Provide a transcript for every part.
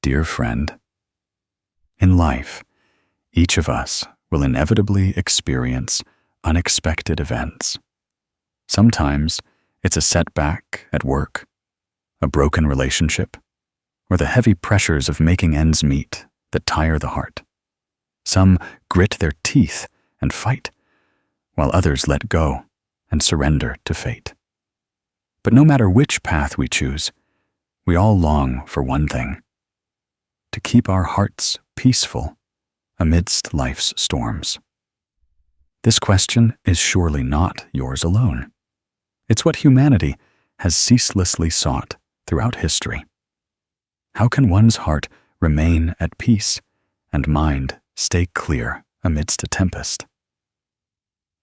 Dear friend, in life, each of us will inevitably experience unexpected events. Sometimes it's a setback at work, a broken relationship, or the heavy pressures of making ends meet that tire the heart. Some grit their teeth and fight, while others let go and surrender to fate. But no matter which path we choose, we all long for one thing: to keep our hearts peaceful amidst life's storms. This question is surely not yours alone. It's what humanity has ceaselessly sought throughout history. How can one's heart remain at peace and mind stay clear amidst a tempest?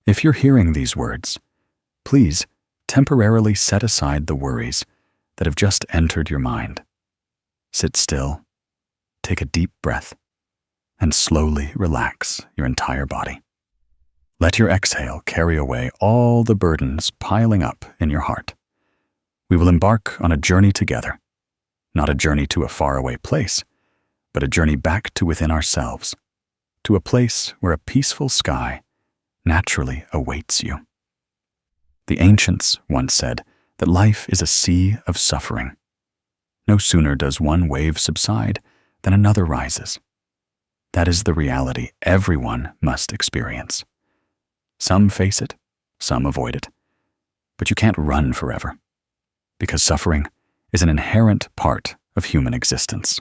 If you're hearing these words, please temporarily set aside the worries that have just entered your mind. Sit still, take a deep breath, and slowly relax your entire body. Let your exhale carry away all the burdens piling up in your heart. We will embark on a journey together, not a journey to a faraway place, but a journey back to within ourselves, to a place where a peaceful sky naturally awaits you. The ancients once said that life is a sea of suffering. No sooner does one wave subside than another rises. That is the reality everyone must experience. Some face it, some avoid it, but you can't run forever, because suffering is an inherent part of human existence.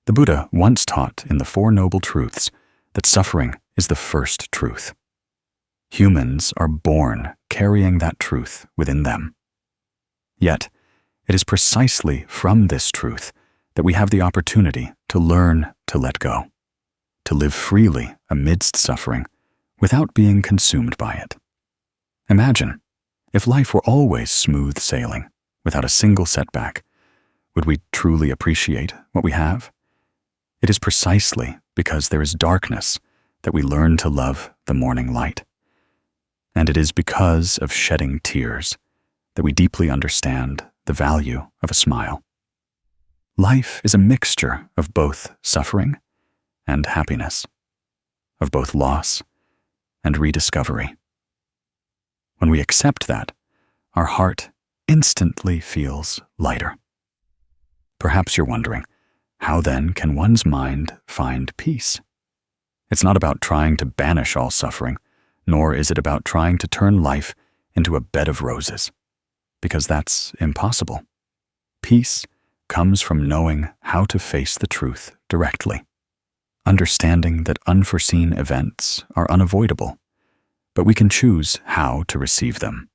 The Buddha once taught in the Four Noble Truths that suffering is the first truth. Humans are born carrying that truth within them. Yet, it is precisely from this truth that we have the opportunity to learn to let go, to live freely amidst suffering without being consumed by it. Imagine if life were always smooth sailing, without a single setback. Would we truly appreciate what we have? It is precisely because there is darkness that we learn to love the morning light. And it is because of shedding tears that we deeply understand the value of a smile. Life is a mixture of both suffering and happiness, of both loss and rediscovery. When we accept that, our heart instantly feels lighter. Perhaps you're wondering, how then can one's mind find peace? It's not about trying to banish all suffering, nor is it about trying to turn life into a bed of roses, because that's impossible. Peace comes from knowing how to face the truth directly, understanding that unforeseen events are unavoidable, but we can choose how to receive them.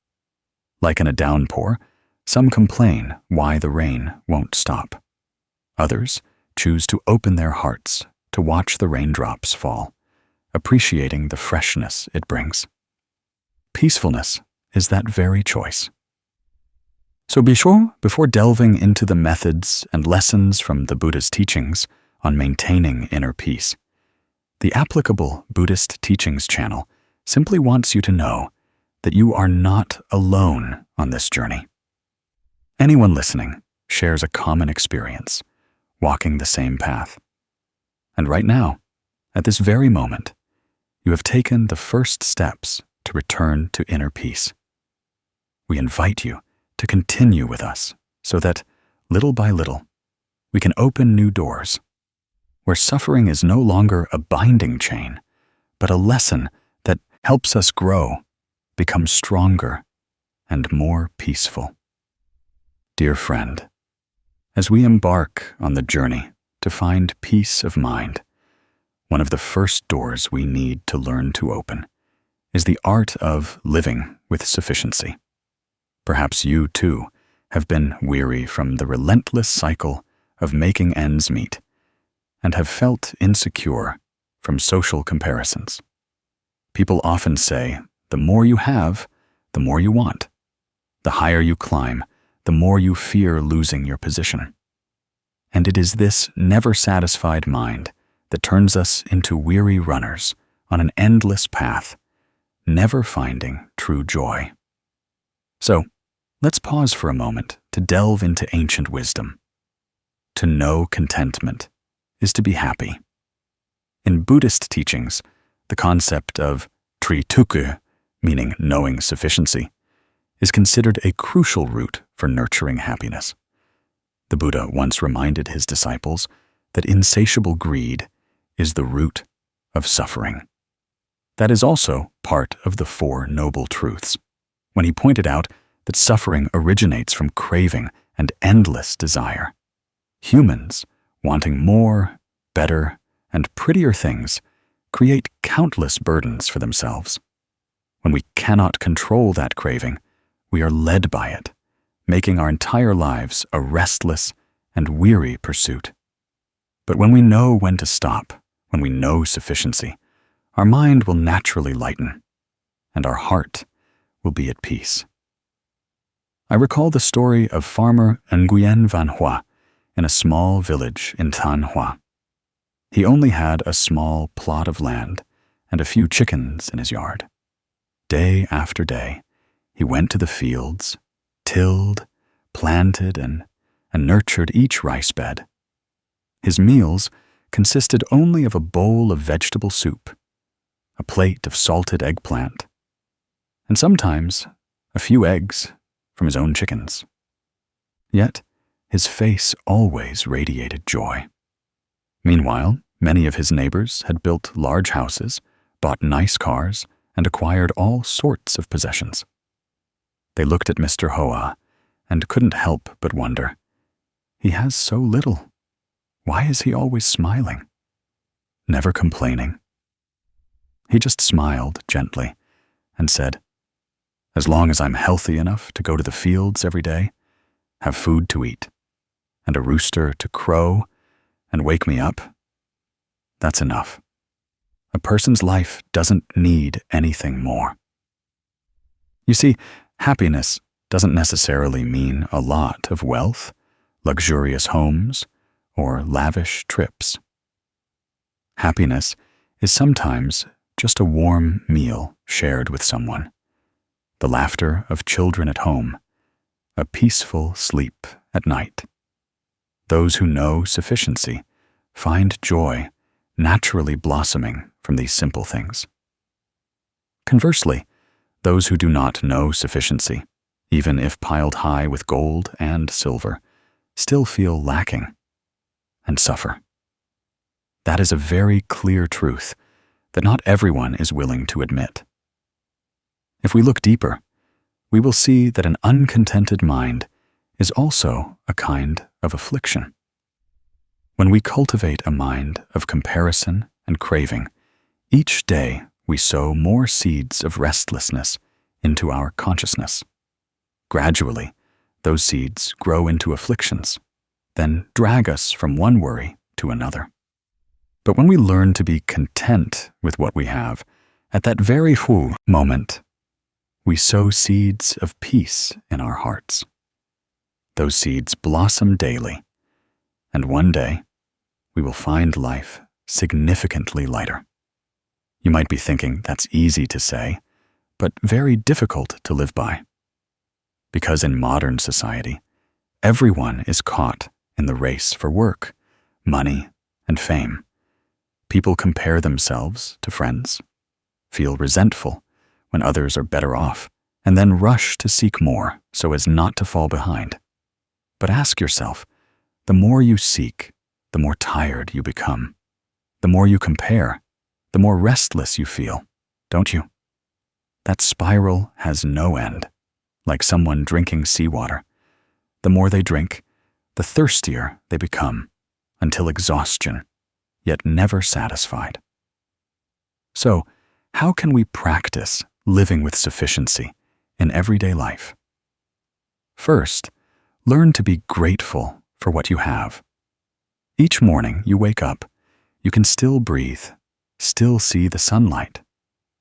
Like in a downpour, some complain why the rain won't stop. Others choose to open their hearts to watch the raindrops fall, appreciating the freshness it brings. Peacefulness is that very choice. So be sure, before delving into the methods and lessons from the Buddha's teachings on maintaining inner peace, the Applicable Buddhist Teachings channel simply wants you to know that you are not alone on this journey. Anyone listening shares a common experience, walking the same path. And right now, at this very moment, you have taken the first steps to return to inner peace. We invite you to continue with us so that, little by little, we can open new doors, where suffering is no longer a binding chain, but a lesson that helps us grow, become stronger, and more peaceful. Dear friend, as we embark on the journey to find peace of mind, one of the first doors we need to learn to open is the art of living with sufficiency. Perhaps you, too, have been weary from the relentless cycle of making ends meet and have felt insecure from social comparisons. People often say, the more you have, the more you want. The higher you climb, the more you fear losing your position. And it is this never-satisfied mind that turns us into weary runners on an endless path, never finding true joy. So, let's pause for a moment to delve into ancient wisdom. to know contentment is to be happy. In Buddhist teachings, the concept of trituku, meaning knowing sufficiency, is considered a crucial route for nurturing happiness. The Buddha once reminded his disciples that insatiable greed is the root of suffering. That is also part of the Four Noble Truths, when he pointed out that suffering originates from craving and endless desire. Humans, wanting more, better, and prettier things, create countless burdens for themselves. When we cannot control that craving, we are led by it, making our entire lives a restless and weary pursuit. But when we know when to stop, when we know sufficiency, our mind will naturally lighten, and our heart will be at peace. I recall the story of farmer Nguyen Van Hoa in a small village in Thanh Hoa. He only had a small plot of land and a few chickens in his yard. Day after day, he went to the fields, tilled, planted, and nurtured each rice bed. His meals consisted only of a bowl of vegetable soup, a plate of salted eggplant, and sometimes a few eggs from his own chickens. Yet, his face always radiated joy. Meanwhile, many of his neighbors had built large houses, bought nice cars, and acquired all sorts of possessions. They looked at Mr. Hoa and couldn't help but wonder, he has so little. Why is he always smiling? Never complaining. He just smiled gently and said, as long as I'm healthy enough to go to the fields every day, have food to eat, and a rooster to crow and wake me up, that's enough. A person's life doesn't need anything more. You see, happiness doesn't necessarily mean a lot of wealth, luxurious homes, or lavish trips. Happiness is sometimes just a warm meal shared with someone, the laughter of children at home, a peaceful sleep at night. Those who know sufficiency find joy naturally blossoming from these simple things. Conversely, those who do not know sufficiency, even if piled high with gold and silver, still feel lacking and suffer. That is a very clear truth that not everyone is willing to admit. If we look deeper, we will see that an uncontented mind is also a kind of affliction. When we cultivate a mind of comparison and craving, each day we sow more seeds of restlessness into our consciousness. Gradually, those seeds grow into afflictions, then drag us from one worry to another. But when we learn to be content with what we have, at that very moment, we sow seeds of peace in our hearts. Those seeds blossom daily, and one day, we will find life significantly lighter. You might be thinking that's easy to say, but very difficult to live by. Because in modern society, everyone is caught in the race for work, money, and fame. People compare themselves to friends, feel resentful when others are better off, and then rush to seek more so as not to fall behind. But ask yourself, the more you seek, the more tired you become. The more you compare, the more restless you feel, don't you? That spiral has no end, like someone drinking seawater. The more they drink, the thirstier they become, until exhaustion, yet never satisfied. So, how can we practice living with sufficiency in everyday life? First, learn to be grateful for what you have. Each morning you wake up, you can still breathe, still see the sunlight,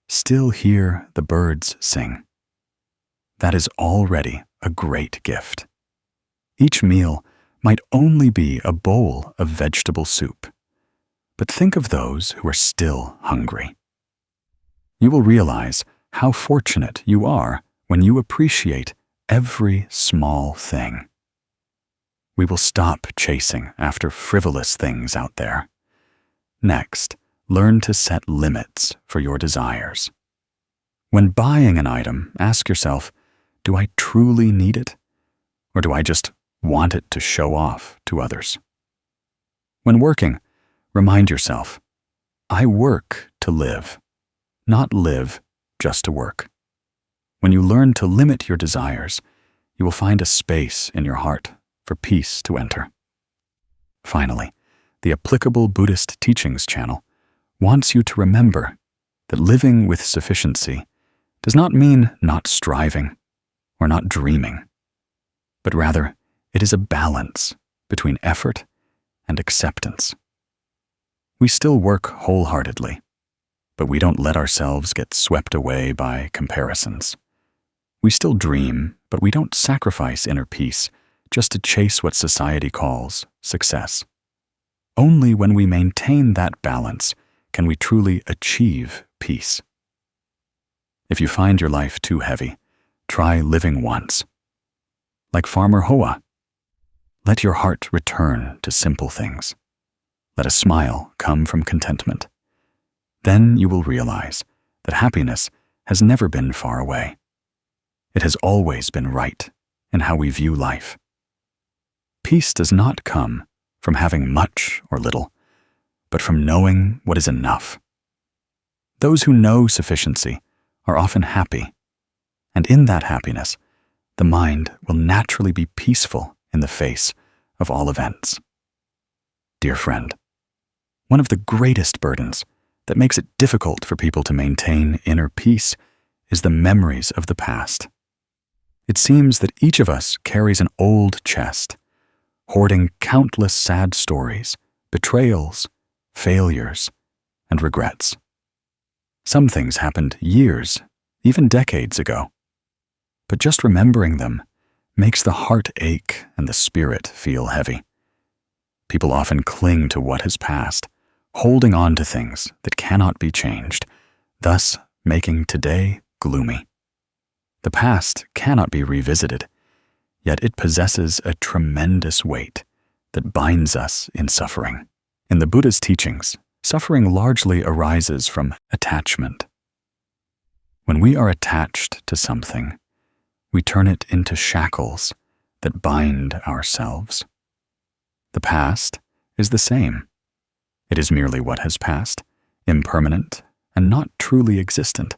still hear the birds sing. That is already a great gift. Each meal might only be a bowl of vegetable soup, but think of those who are still hungry. You will realize how fortunate you are when you appreciate every small thing. we will stop chasing after frivolous things out there. Next, learn to set limits for your desires. When buying an item, ask yourself, do I truly need it? Or do I just want it to show off to others? When working, remind yourself, I work to live, not live just to work. When you learn to limit your desires, you will find a space in your heart for peace to enter. Finally, the Applicable Buddhist Teachings channel wants you to remember that living with sufficiency does not mean not striving or not dreaming, but rather it is a balance between effort and acceptance. We still work wholeheartedly, but we don't let ourselves get swept away by comparisons. We still dream, but we don't sacrifice inner peace just to chase what society calls success. Only when we maintain that balance can we truly achieve peace. If you find your life too heavy, try living once. Like Farmer Hoa, let your heart return to simple things. Let a smile come from contentment. Then you will realize that happiness has never been far away. It has always been right in how we view life. Peace does not come from having much or little, but from knowing what is enough. Those who know sufficiency are often happy, and in that happiness, the mind will naturally be peaceful in the face of all events. Dear friend, one of the greatest burdens that makes it difficult for people to maintain inner peace is the memories of the past. It seems that each of us carries an old chest, hoarding countless sad stories, betrayals, failures, and regrets. Some things happened years, even decades ago, but just remembering them makes the heart ache and the spirit feel heavy. People often cling to what has passed, holding on to things that cannot be changed, thus making today gloomy. The past cannot be revisited, yet it possesses a tremendous weight that binds us in suffering. In the Buddha's teachings, suffering largely arises from attachment. When we are attached to something, we turn it into shackles that bind ourselves. The past is the same. It is merely what has passed, impermanent and not truly existent,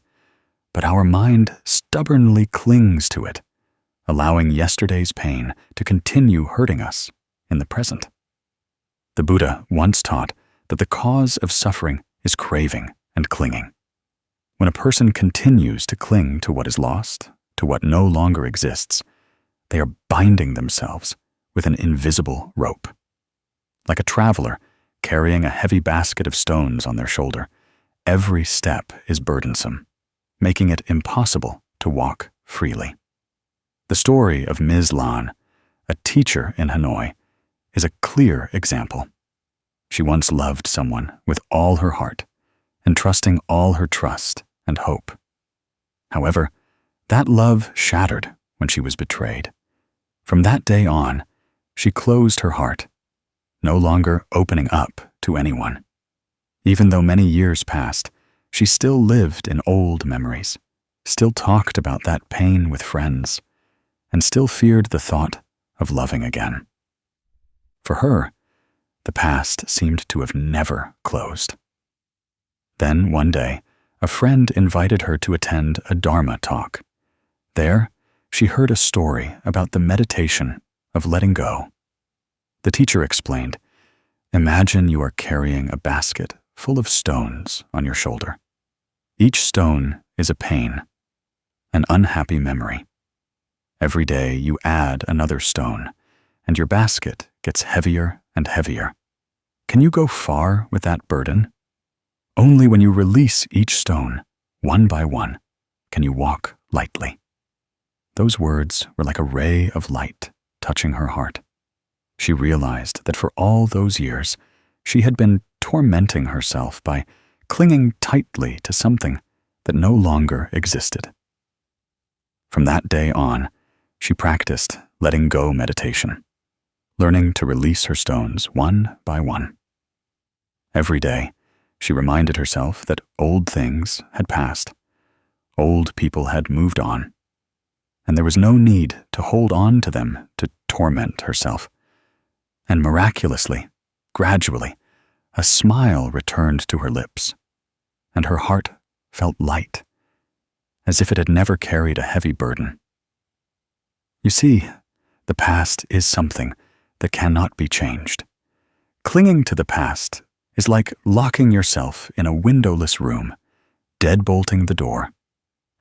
but our mind stubbornly clings to it, allowing yesterday's pain to continue hurting us in the present. The Buddha once taught that the cause of suffering is craving and clinging. When a person continues to cling to what is lost, to what no longer exists, they are binding themselves with an invisible rope. Like a traveler carrying a heavy basket of stones on their shoulder, every step is burdensome, making it impossible to walk freely. The story of Ms. Lan, a teacher in Hanoi, is a clear example. She once loved someone with all her heart, entrusting all her trust and hope. However, that love shattered when she was betrayed. From that day on, she closed her heart, no longer opening up to anyone. Even though many years passed, she still lived in old memories, still talked about that pain with friends, and still feared the thought of loving again. For her, the past seemed to have never closed. Then, one day, a friend invited her to attend a Dharma talk. There, she heard a story about the meditation of letting go. The teacher explained, "Imagine you are carrying a basket full of stones on your shoulder. Each stone is a pain, an unhappy memory. Every day you add another stone, and your basket gets heavier and heavier. Can you go far with that burden? Only when you release each stone, one by one, can you walk lightly." Those words were like a ray of light touching her heart. She realized that for all those years, she had been tormenting herself by clinging tightly to something that no longer existed. From that day on, she practiced letting go meditation. learning to release her stones one by one. Every day, she reminded herself that old things had passed. Old people had moved on, and there was no need to hold on to them to torment herself. And miraculously, gradually, a smile returned to her lips, and her heart felt light, as if it had never carried a heavy burden. You see, the past is something that cannot be changed. Clinging to the past is like locking yourself in a windowless room, deadbolting the door,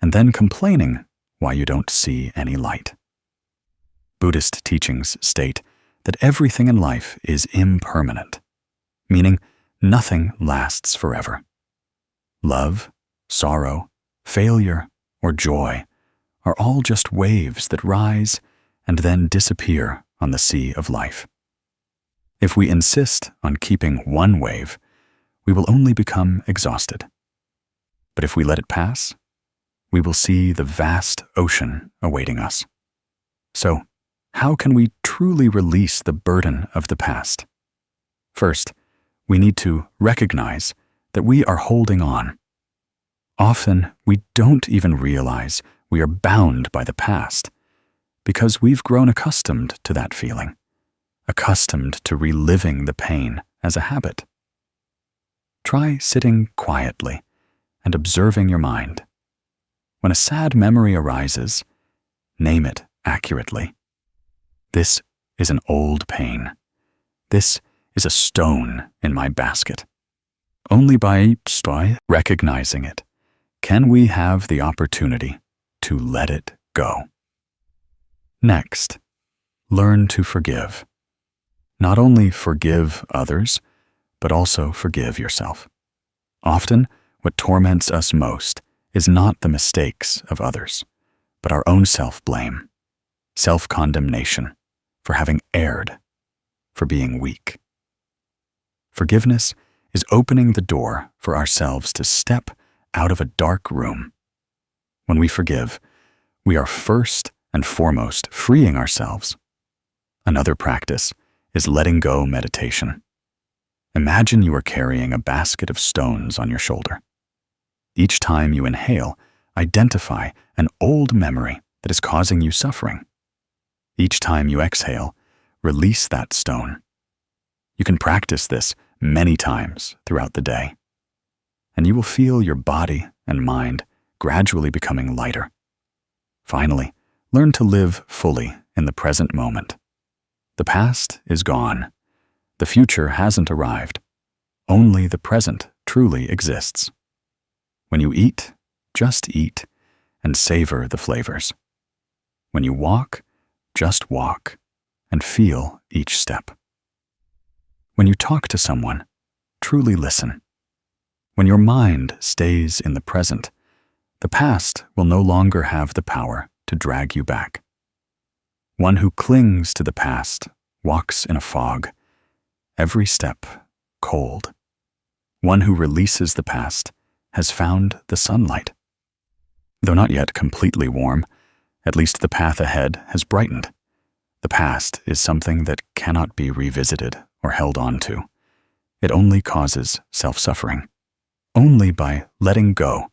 and then complaining why you don't see any light. Buddhist teachings state that everything in life is impermanent, meaning nothing lasts forever. Love, sorrow, failure, or joy are all just waves that rise and then disappear on the sea of life. If we insist on keeping one wave, we will only become exhausted. But if we let it pass, we will see the vast ocean awaiting us. So, how can we truly release the burden of the past? First, we need to recognize that we are holding on. Often, we don't even realize we are bound by the past because we've grown accustomed to that feeling, accustomed to reliving the pain as a habit. Try sitting quietly and observing your mind. When a sad memory arises, name it accurately. This is an old pain. This is a stone in my basket. Only by recognizing it can we have the opportunity to let it go. Next, learn to forgive. Not only forgive others, but also forgive yourself. Often, what torments us most is not the mistakes of others, but our own self-blame, self-condemnation for having erred, for being weak. Forgiveness is opening the door for ourselves to step out of a dark room. When we forgive, we are first and foremost freeing ourselves. Another practice is letting go meditation. Imagine you are carrying a basket of stones on your shoulder. Each time you inhale, identify an old memory that is causing you suffering. Each time you exhale, release that stone. You can practice this many times throughout the day, and you will feel your body and mind gradually becoming lighter. Finally, learn to live fully in the present moment. The past is gone. The future hasn't arrived. Only the present truly exists. When you eat, just eat and savor the flavors. When you walk, just walk and feel each step. When you talk to someone, truly listen. When your mind stays in the present, the past will no longer have the power to drag you back. One who clings to the past walks in a fog, every step cold. One who releases the past has found the sunlight. Though not yet completely warm, at least the path ahead has brightened. The past is something that cannot be revisited or held on to. It only causes self-suffering. Only by letting go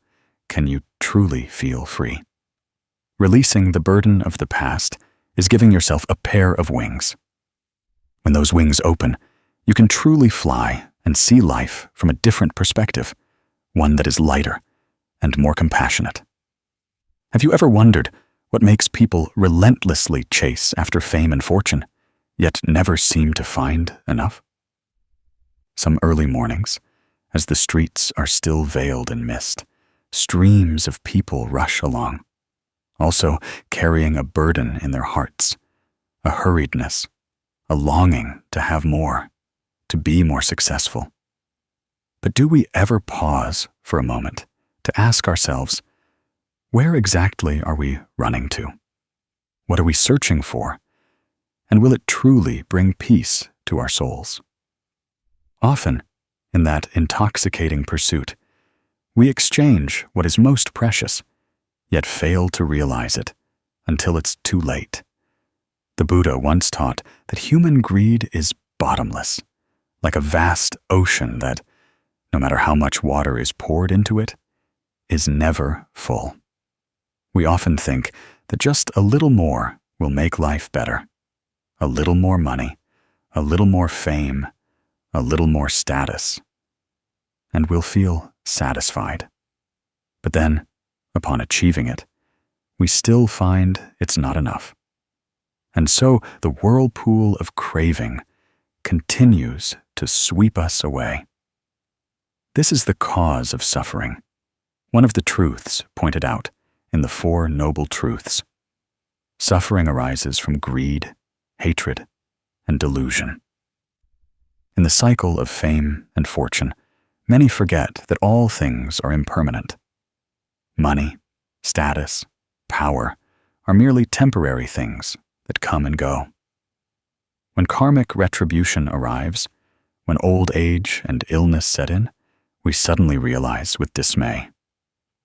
can you truly feel free. Releasing the burden of the past is giving yourself a pair of wings. When those wings open, you can truly fly and see life from a different perspective, one that is lighter and more compassionate. Have you ever wondered what makes people relentlessly chase after fame and fortune, yet never seem to find enough? Some early mornings, as the streets are still veiled in mist, streams of people rush along, also carrying a burden in their hearts, a hurriedness, a longing to have more, to be more successful. But do we ever pause for a moment to ask ourselves, where exactly are we running to? What are we searching for? And will it truly bring peace to our souls? Often, in that intoxicating pursuit, we exchange what is most precious, yet fail to realize it until it's too late. The Buddha once taught that human greed is bottomless, like a vast ocean that, no matter how much water is poured into it, is never full. We often think that just a little more will make life better. A little more money, a little more fame, a little more status, and we'll feel satisfied. But then, upon achieving it, we still find it's not enough. And so the whirlpool of craving continues to sweep us away. This is the cause of suffering, one of the truths pointed out in the Four Noble Truths. Suffering arises from greed, hatred, and delusion. In the cycle of fame and fortune, many forget that all things are impermanent. Money, status, power are merely temporary things that come and go. When karmic retribution arrives, when old age and illness set in, we suddenly realize with dismay.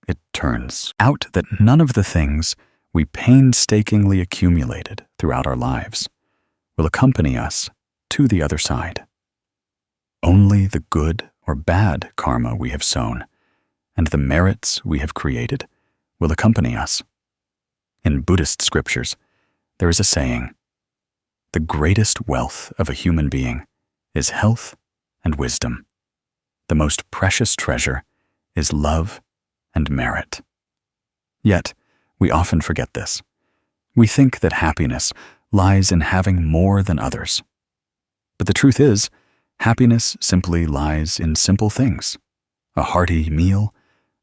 It turns out that none of the things we painstakingly accumulated throughout our lives will accompany us to the other side. Only the good or bad karma we have sown and the merits we have created will accompany us. In Buddhist scriptures, there is a saying, "The greatest wealth of a human being is health and wisdom. The most precious treasure is love and merit." Yet, we often forget this. We think that happiness lies in having more than others. But the truth is, happiness simply lies in simple things: a hearty meal,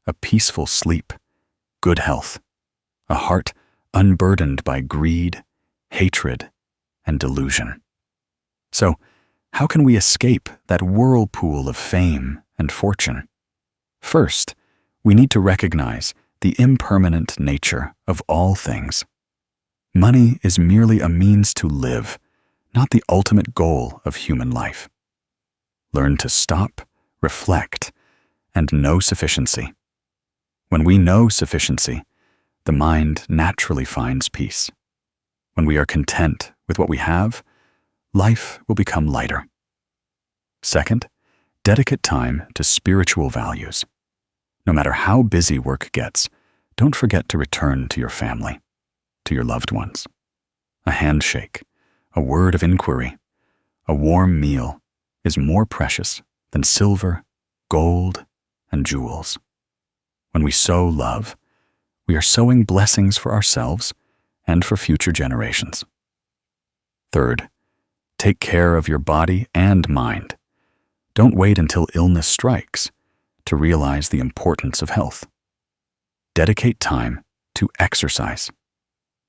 a peaceful sleep, good health, a heart unburdened by greed, hatred, and delusion. So, how can we escape that whirlpool of fame and fortune? First, we need to recognize the impermanent nature of all things. Money is merely a means to live, not the ultimate goal of human life. Learn to stop, reflect, and know sufficiency. When we know sufficiency, the mind naturally finds peace. When we are content with what we have, life will become lighter. Second, dedicate time to spiritual values. No matter how busy work gets, don't forget to return to your family, to your loved ones. A handshake, a word of inquiry, a warm meal is more precious than silver, gold, and jewels. When we sow love, we are sowing blessings for ourselves and for future generations. Third, take care of your body and mind. Don't wait until illness strikes to realize the importance of health. Dedicate time to exercise.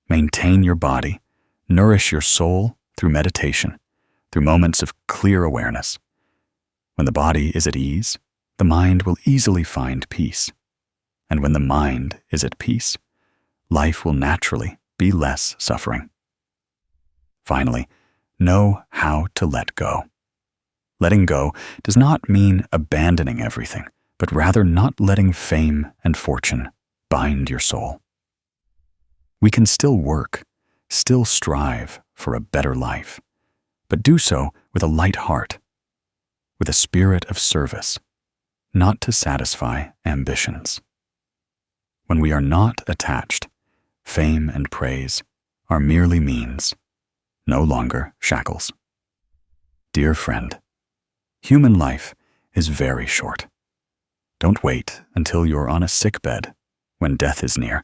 Maintain your body, nourish your soul through meditation, through moments of clear awareness. When the body is at ease, the mind will easily find peace. And when the mind is at peace, life will naturally be less suffering. Finally, know how to let go. Letting go does not mean abandoning everything, but rather not letting fame and fortune bind your soul. We can still work, still strive for a better life, but do so with a light heart, with a spirit of service, not to satisfy ambitions. When we are not attached, fame and praise are merely means, no longer shackles. Dear friend, human life is very short. Don't wait until you're on a sickbed when death is near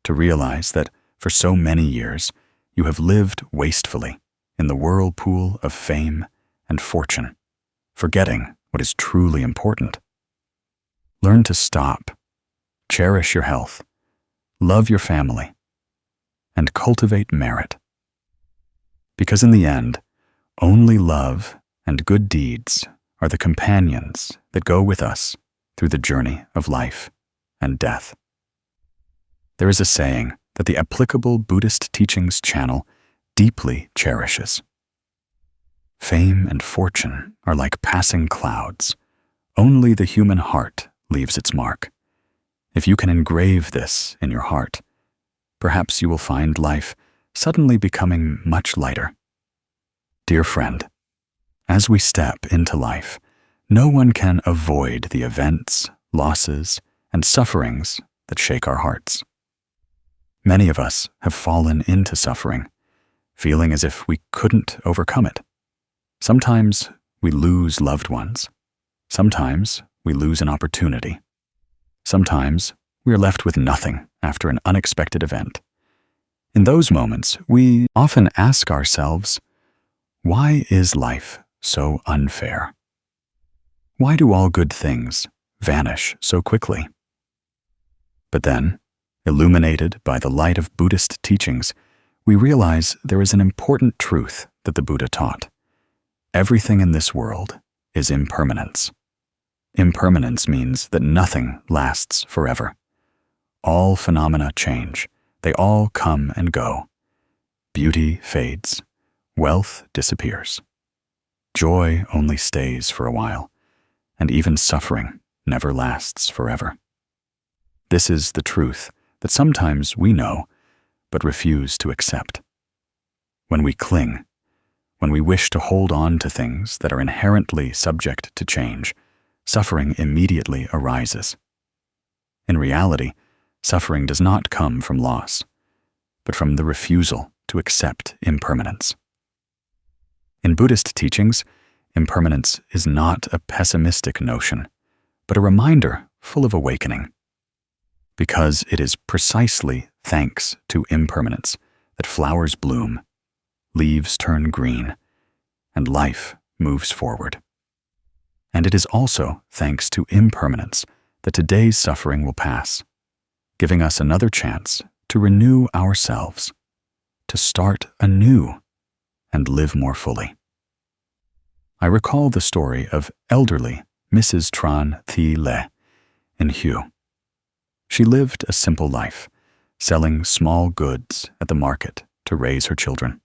to realize that for so many years you have lived wastefully in the whirlpool of fame and fortune, forgetting what is truly important. Learn to stop, cherish your health, love your family, and cultivate merit. Because in the end, only love and good deeds are the companions that go with us through the journey of life and death. There is a saying that the applicable Buddhist teachings channel deeply cherishes. Fame and fortune are like passing clouds. Only the human heart leaves its mark. If you can engrave this in your heart, perhaps you will find life suddenly becoming much lighter. Dear friend, as we step into life, no one can avoid the events, losses, and sufferings that shake our hearts. Many of us have fallen into suffering, feeling as if we couldn't overcome it. Sometimes we lose loved ones. Sometimes we lose an opportunity. Sometimes we are left with nothing after an unexpected event. In those moments, we often ask ourselves, why is life so unfair? Why do all good things vanish so quickly? But then, illuminated by the light of Buddhist teachings, we realize there is an important truth that the Buddha taught. Everything in this world is impermanence. Impermanence means that nothing lasts forever. All phenomena change. They all come and go. Beauty fades. Wealth disappears. Joy only stays for a while, and even suffering never lasts forever. This is the truth that sometimes we know, but refuse to accept. When we cling, when we wish to hold on to things that are inherently subject to change, suffering immediately arises. In reality, suffering does not come from loss, but from the refusal to accept impermanence. In Buddhist teachings, impermanence is not a pessimistic notion, but a reminder full of awakening. Because it is precisely thanks to impermanence that flowers bloom, leaves turn green, and life moves forward. And it is also thanks to impermanence that today's suffering will pass, giving us another chance to renew ourselves, to start anew, and live more fully. I recall the story of elderly Mrs. Tran Thi Le in Hue. She lived a simple life, selling small goods at the market to raise her children.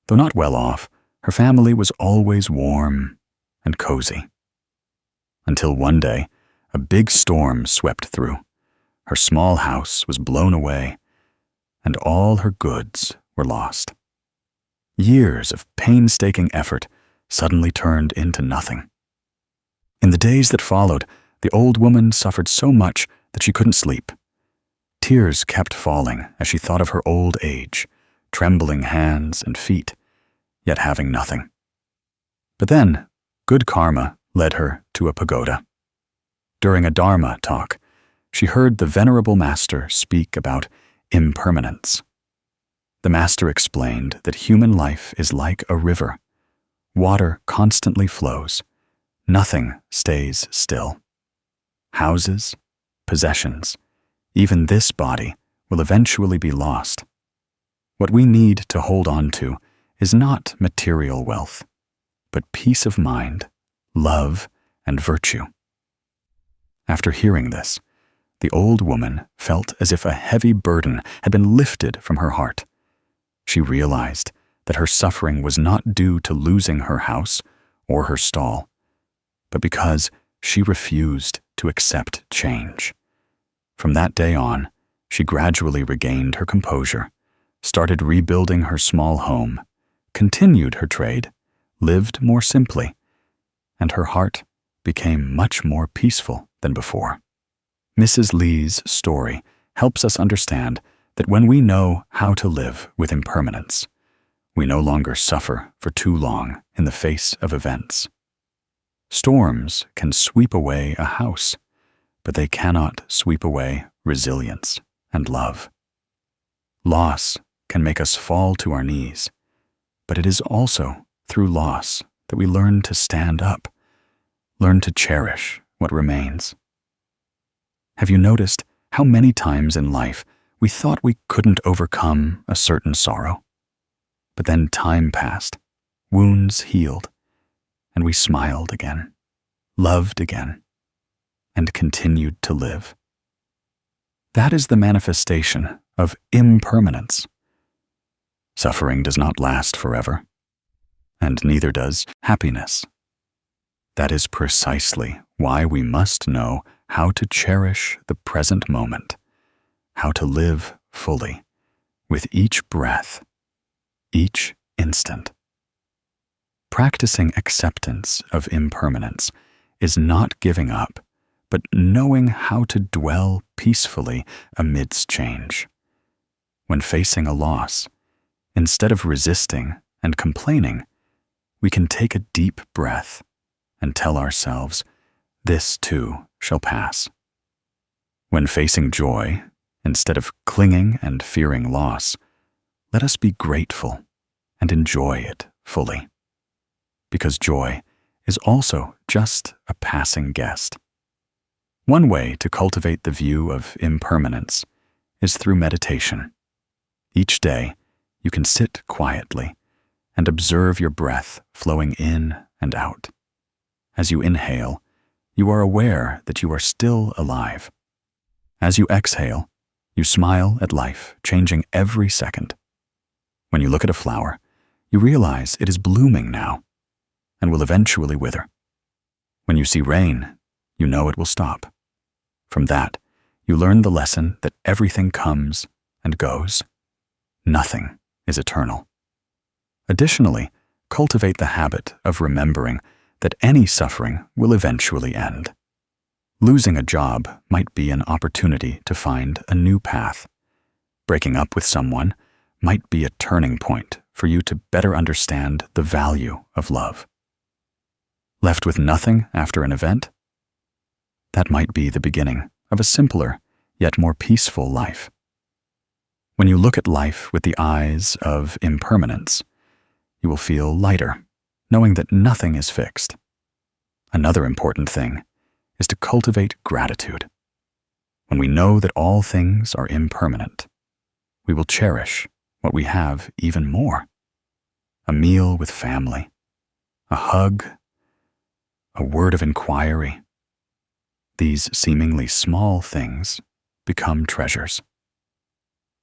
Though not well off, her family was always warm and cozy. Until one day, a big storm swept through. Her small house was blown away, and all her goods were lost. Years of painstaking effort suddenly turned into nothing. In the days that followed, the old woman suffered so much that she couldn't sleep. Tears kept falling as she thought of her old age, trembling hands and feet, yet having nothing. But then, good karma led her to a pagoda. During a Dharma talk, she heard the Venerable Master speak about impermanence. The Master explained that human life is like a river. Water constantly flows. Nothing stays still. Houses, possessions, even this body will eventually be lost. What we need to hold on to is not material wealth, but peace of mind, love, and virtue. After hearing this, the old woman felt as if a heavy burden had been lifted from her heart. She realized that her suffering was not due to losing her house or her stall, but because she refused to accept change. From that day on, she gradually regained her composure, started rebuilding her small home, continued her trade, lived more simply, and her heart became much more peaceful than before. Mrs. Lee's story helps us understand that when we know how to live with impermanence, we no longer suffer for too long in the face of events. Storms can sweep away a house, but they cannot sweep away resilience and love. Loss can make us fall to our knees, but it is also through loss that we learn to stand up, learn to cherish what remains. Have you noticed how many times in life we thought we couldn't overcome a certain sorrow? But then time passed, wounds healed, and we smiled again, loved again, and continued to live. That is the manifestation of impermanence. Suffering does not last forever, and neither does happiness. That is precisely why we must know how to cherish the present moment, how to live fully, with each breath, each instant. Practicing acceptance of impermanence is not giving up, but knowing how to dwell peacefully amidst change. When facing a loss, instead of resisting and complaining, we can take a deep breath and tell ourselves, "This too shall pass." When facing joy, instead of clinging and fearing loss, let us be grateful and enjoy it fully. Because joy is also just a passing guest. One way to cultivate the view of impermanence is through meditation. Each day, you can sit quietly and observe your breath flowing in and out. As you inhale, you are aware that you are still alive. As you exhale, you smile at life, changing every second. When you look at a flower, you realize it is blooming now and will eventually wither. When you see rain, you know it will stop. From that, you learn the lesson that everything comes and goes. Nothing is eternal. Additionally, cultivate the habit of remembering that any suffering will eventually end. Losing a job might be an opportunity to find a new path. Breaking up with someone might be a turning point for you to better understand the value of love. Left with nothing after an event? That might be the beginning of a simpler, yet more peaceful life. When you look at life with the eyes of impermanence, you will feel lighter, knowing that nothing is fixed. Another important thing is to cultivate gratitude. When we know that all things are impermanent, we will cherish what we have even more. A meal with family, a hug, a word of inquiry. These seemingly small things become treasures.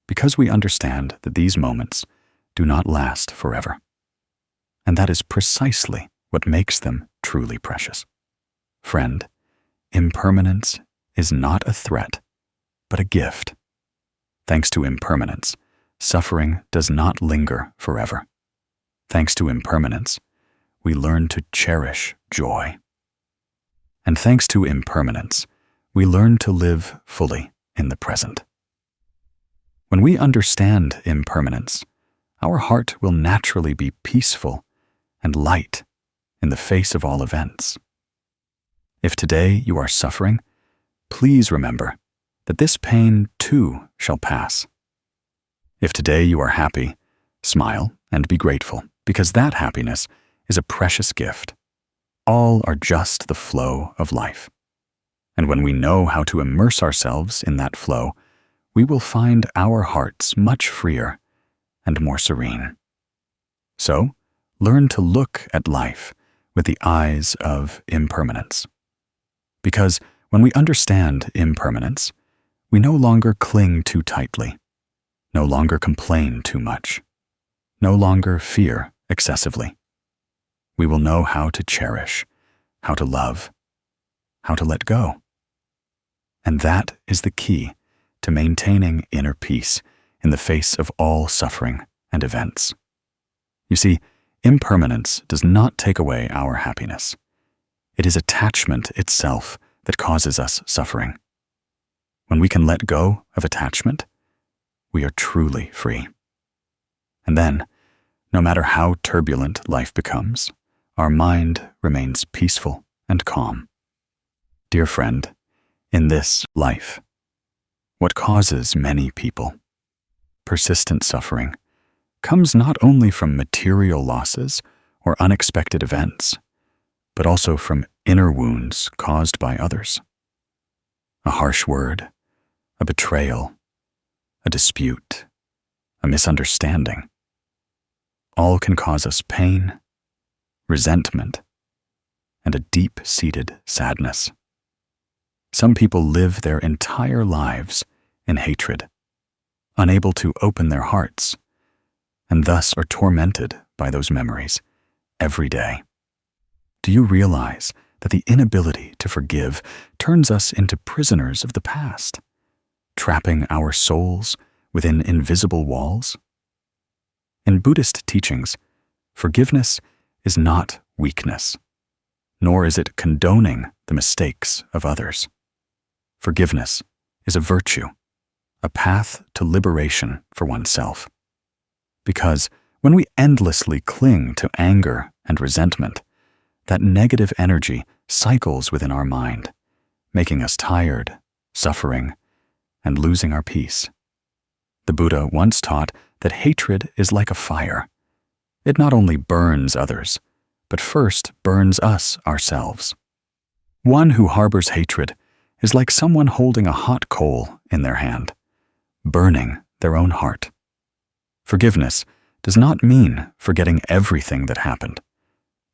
Because we understand that these moments do not last forever. And that is precisely what makes them truly precious. Friend, impermanence is not a threat, but a gift. Thanks to impermanence, suffering does not linger forever. Thanks to impermanence, we learn to cherish joy. And thanks to impermanence, we learn to live fully in the present. When we understand impermanence, our heart will naturally be peaceful and light in the face of all events. If today you are suffering, please remember that this pain too shall pass. If today you are happy, smile and be grateful, because that happiness is a precious gift. All are just the flow of life. And when we know how to immerse ourselves in that flow, we will find our hearts much freer and more serene. So, learn to look at life with the eyes of impermanence. Because when we understand impermanence, we no longer cling too tightly, no longer complain too much, no longer fear excessively. We will know how to cherish, how to love, how to let go. And that is the key to maintaining inner peace in the face of all suffering and events. You see, impermanence does not take away our happiness. It is attachment itself that causes us suffering. When we can let go of attachment, we are truly free. And then, no matter how turbulent life becomes, our mind remains peaceful and calm. Dear friend, in this life, what causes many people persistent suffering comes not only from material losses or unexpected events, but also from inner wounds caused by others. A harsh word, a betrayal, a dispute, a misunderstanding. All can cause us pain, resentment, and a deep-seated sadness. Some people live their entire lives in hatred, unable to open their hearts, and thus are tormented by those memories every day. Do you realize that the inability to forgive turns us into prisoners of the past, trapping our souls within invisible walls? In Buddhist teachings, forgiveness is not weakness, nor is it condoning the mistakes of others. Forgiveness is a virtue, a path to liberation for oneself. Because when we endlessly cling to anger and resentment, that negative energy cycles within our mind, making us tired, suffering, and losing our peace. The Buddha once taught that hatred is like a fire. It not only burns others, but first burns us ourselves. One who harbors hatred is like someone holding a hot coal in their hand, burning their own heart. Forgiveness does not mean forgetting everything that happened,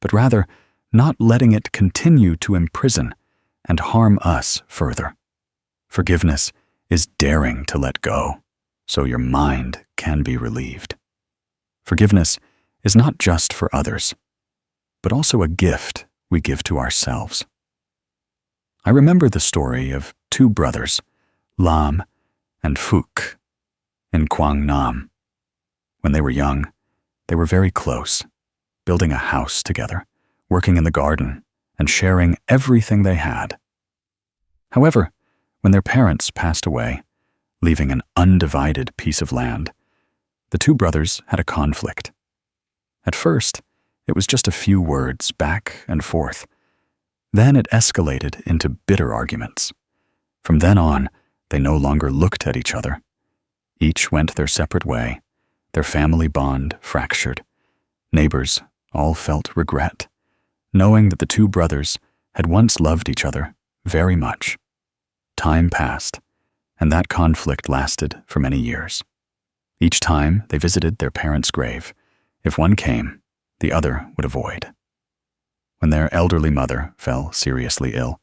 but rather not letting it continue to imprison and harm us further. Forgiveness is daring to let go, so your mind can be relieved. Forgiveness is not just for others, but also a gift we give to ourselves. I remember the story of two brothers, Lam and Phuc, in Quang Nam. When they were young, they were very close, building a house together, working in the garden, and sharing everything they had. However, when their parents passed away, leaving an undivided piece of land, the two brothers had a conflict. At first, it was just a few words back and forth. Then it escalated into bitter arguments. From then on, they no longer looked at each other. Each went their separate way, their family bond fractured. Neighbors all felt regret, knowing that the two brothers had once loved each other very much. Time passed, and that conflict lasted for many years. Each time they visited their parents' grave, if one came, the other would avoid. When their elderly mother fell seriously ill,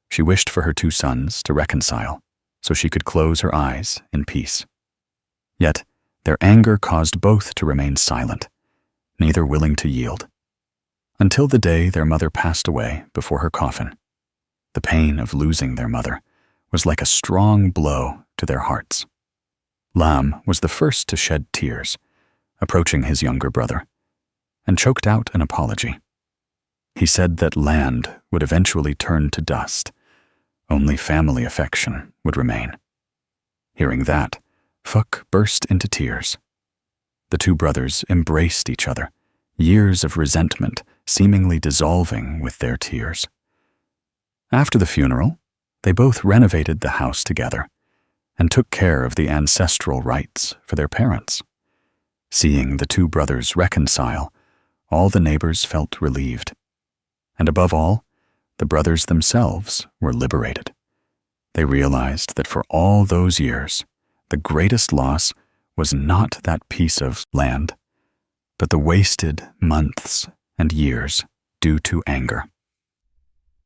she wished for her two sons to reconcile so she could close her eyes in peace. Yet, their anger caused both to remain silent, neither willing to yield. Until the day their mother passed away before her coffin, the pain of losing their mother was like a strong blow to their hearts. Lam was the first to shed tears, approaching his younger brother, and choked out an apology. He said that land would eventually turn to dust. Only family affection would remain. Hearing that, Phuc burst into tears. The two brothers embraced each other, years of resentment seemingly dissolving with their tears. After the funeral, they both renovated the house together and took care of the ancestral rites for their parents. Seeing the two brothers reconcile, all the neighbors felt relieved. And above all, the brothers themselves were liberated. They realized that for all those years, the greatest loss was not that piece of land, but the wasted months and years due to anger.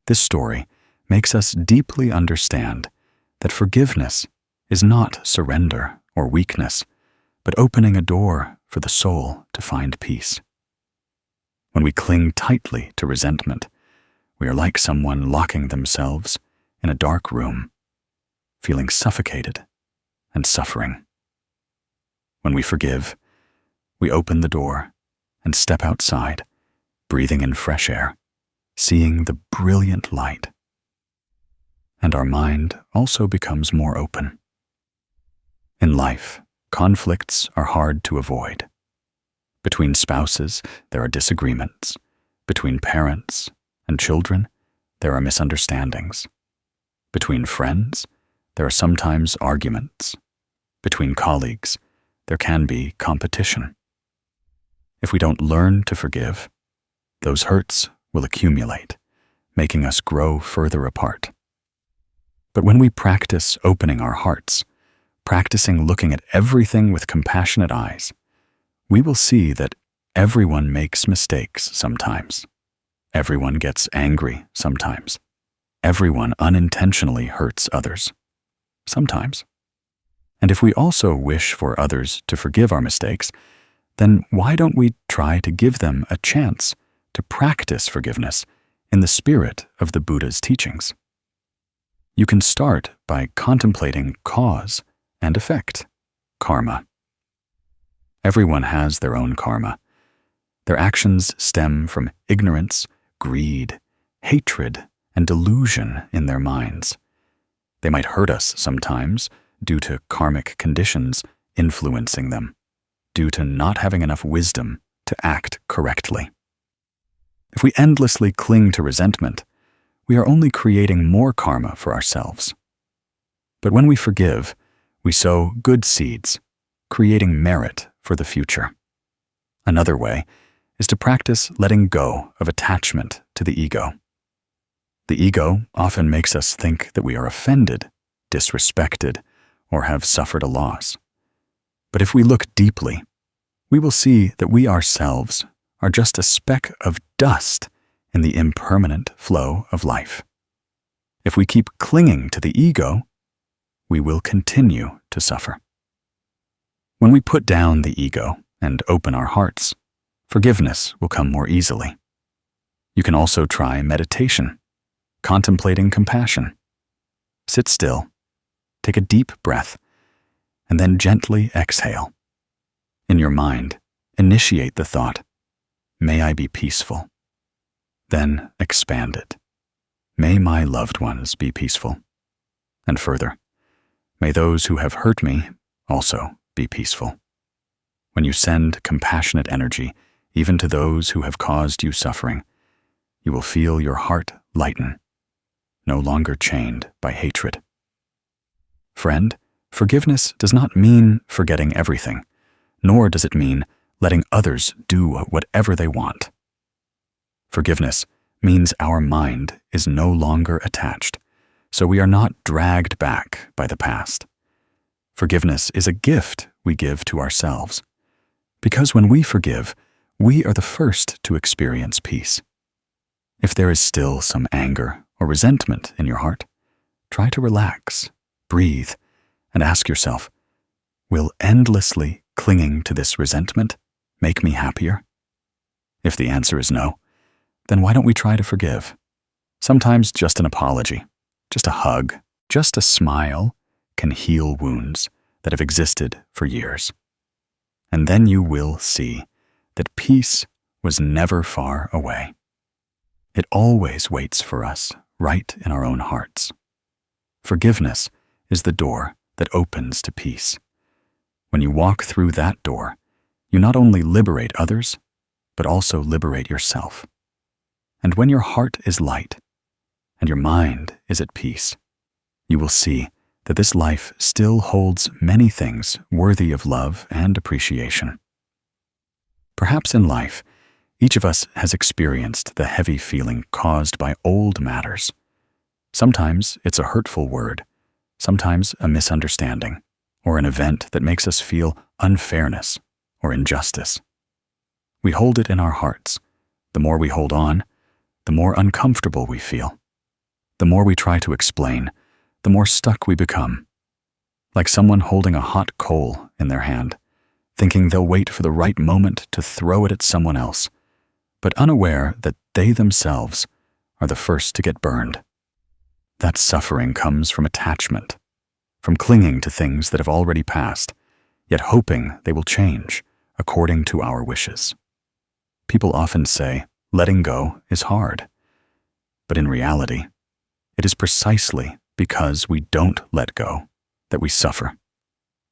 This story makes us deeply understand that forgiveness is not surrender or weakness, but opening a door for the soul to find peace. When we cling tightly to resentment, we are like someone locking themselves in a dark room, feeling suffocated and suffering. When we forgive, we open the door and step outside, breathing in fresh air, seeing the brilliant light. And our mind also becomes more open. In life, conflicts are hard to avoid. Between spouses, there are disagreements. Between parents and children, there are misunderstandings. Between friends, there are sometimes arguments. Between colleagues, there can be competition. If we don't learn to forgive, those hurts will accumulate, making us grow further apart. But when we practice opening our hearts, practicing looking at everything with compassionate eyes, we will see that everyone makes mistakes sometimes. Everyone gets angry sometimes. Everyone unintentionally hurts others sometimes. And if we also wish for others to forgive our mistakes, then why don't we try to give them a chance to practice forgiveness in the spirit of the Buddha's teachings? You can start by contemplating cause and effect. karma. Everyone has their own karma. Their actions stem from ignorance, greed, hatred, and delusion in their minds. They might hurt us sometimes due to karmic conditions influencing them, due to not having enough wisdom to act correctly. If we endlessly cling to resentment, we are only creating more karma for ourselves. But when we forgive, we sow good seeds, creating merit for the future. Another way is to practice letting go of attachment to the ego. The ego often makes us think that we are offended, disrespected, or have suffered a loss. But if we look deeply, we will see that we ourselves are just a speck of dust in the impermanent flow of life. If we keep clinging to the ego, we will continue to suffer. When we put down the ego and open our hearts, forgiveness will come more easily. You can also try meditation, contemplating compassion. Sit still, take a deep breath, and then gently exhale. In your mind, initiate the thought, "May I be peaceful." Then expand it. "May my loved ones be peaceful." And further, "May those who have hurt me also be peaceful." When you send compassionate energy even to those who have caused you suffering, you will feel your heart lighten, no longer chained by hatred. Friend, forgiveness does not mean forgetting everything, nor does it mean letting others do whatever they want. Forgiveness means our mind is no longer attached, so we are not dragged back by the past. Forgiveness is a gift we give to ourselves, because when we forgive, we are the first to experience peace. If there is still some anger or resentment in your heart, try to relax, breathe, and ask yourself, will endlessly clinging to this resentment make me happier? If the answer is no, then why don't we try to forgive? Sometimes just an apology, just a hug, just a smile can heal wounds that have existed for years. And then you will see that peace was never far away. It always waits for us right in our own hearts. Forgiveness is the door that opens to peace. When you walk through that door, you not only liberate others, but also liberate yourself. And when your heart is light and your mind is at peace, you will see that this life still holds many things worthy of love and appreciation. Perhaps in life, each of us has experienced the heavy feeling caused by old matters. Sometimes it's a hurtful word, sometimes a misunderstanding, or an event that makes us feel unfairness or injustice. We hold it in our hearts. The more we hold on, the more uncomfortable we feel. The more we try to explain, the more stuck we become. Like someone holding a hot coal in their hand, thinking they'll wait for the right moment to throw it at someone else, but unaware that they themselves are the first to get burned. That suffering comes from attachment, from clinging to things that have already passed, yet hoping they will change according to our wishes. People often say, letting go is hard. But in reality, it is precisely because we don't let go that we suffer.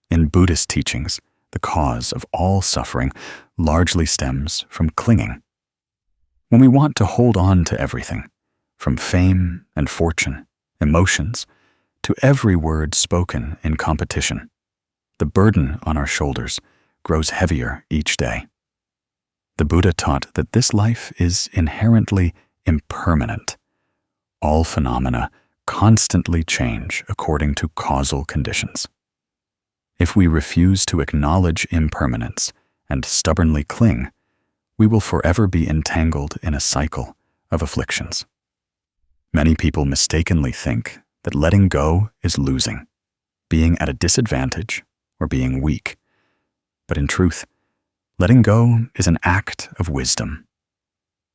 In Buddhist teachings, the cause of all suffering largely stems from clinging. When we want to hold on to everything, from fame and fortune, emotions, to every word spoken in competition, the burden on our shoulders grows heavier each day. The Buddha taught that this life is inherently impermanent. All phenomena constantly change according to causal conditions. If we refuse to acknowledge impermanence and stubbornly cling, we will forever be entangled in a cycle of afflictions. Many people mistakenly think that letting go is losing, being at a disadvantage, or being weak. But in truth, letting go is an act of wisdom,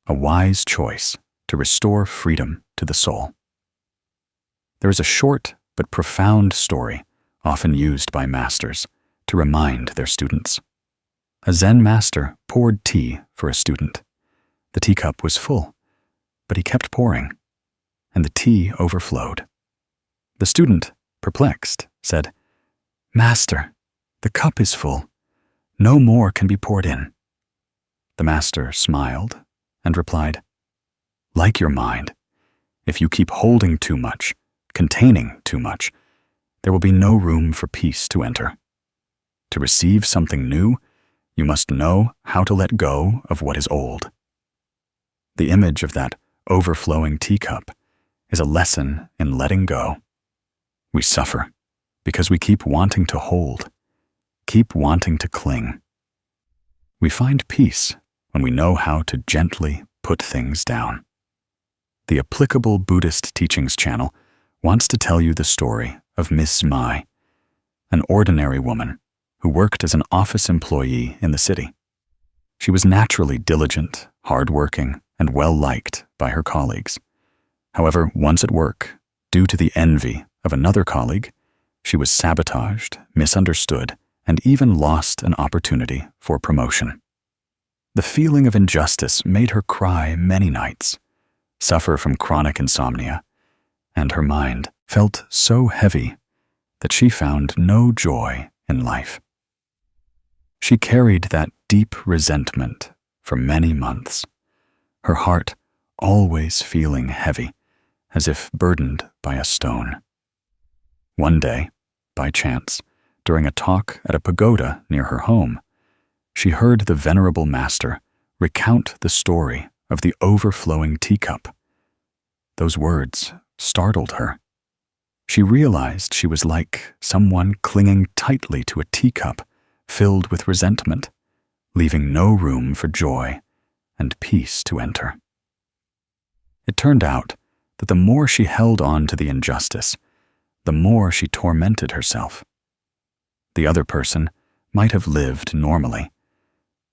a wise choice to restore freedom to the soul. There is a short but profound story often used by masters to remind their students. A Zen master poured tea for a student. The teacup was full, but he kept pouring, and the tea overflowed. The student, perplexed, said, "Master, the cup is full. No more can be poured in." The master smiled and replied, "Like your mind, if you keep holding too much, containing too much, there will be no room for peace to enter. To receive something new, you must know how to let go of what is old." The image of that overflowing teacup is a lesson in letting go. We suffer because we keep wanting to hold, keep wanting to cling. We find peace when we know how to gently put things down. The Applicable Buddhist Teachings channel wants to tell you the story of Miss Mai, an ordinary woman who worked as an office employee in the city. She was naturally diligent, hardworking, and well-liked by her colleagues. However, once at work, due to the envy of another colleague, she was sabotaged, misunderstood, and even lost an opportunity for promotion. The feeling of injustice made her cry many nights, suffer from chronic insomnia, and her mind felt so heavy that she found no joy in life. She carried that deep resentment for many months, her heart always feeling heavy, as if burdened by a stone. One day, by chance, during a talk at a pagoda near her home, she heard the venerable master recount the story of the overflowing teacup. Those words startled her. She realized she was like someone clinging tightly to a teacup filled with resentment, leaving no room for joy and peace to enter. It turned out that the more she held on to the injustice, the more she tormented herself. The other person might have lived normally,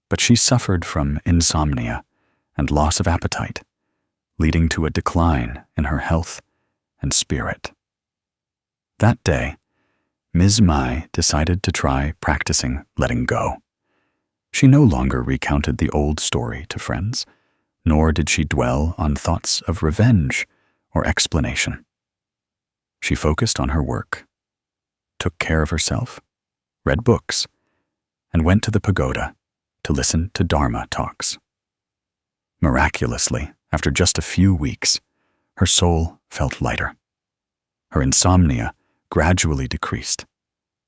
but she suffered from insomnia and loss of appetite, leading to a decline in her health and spirit. That day, Ms. Mai decided to try practicing letting go. She no longer recounted the old story to friends, nor did she dwell on thoughts of revenge or explanation. She focused on her work, took care of herself, read books, and went to the pagoda to listen to Dharma talks. Miraculously, after just a few weeks, her soul felt lighter. Her insomnia gradually decreased,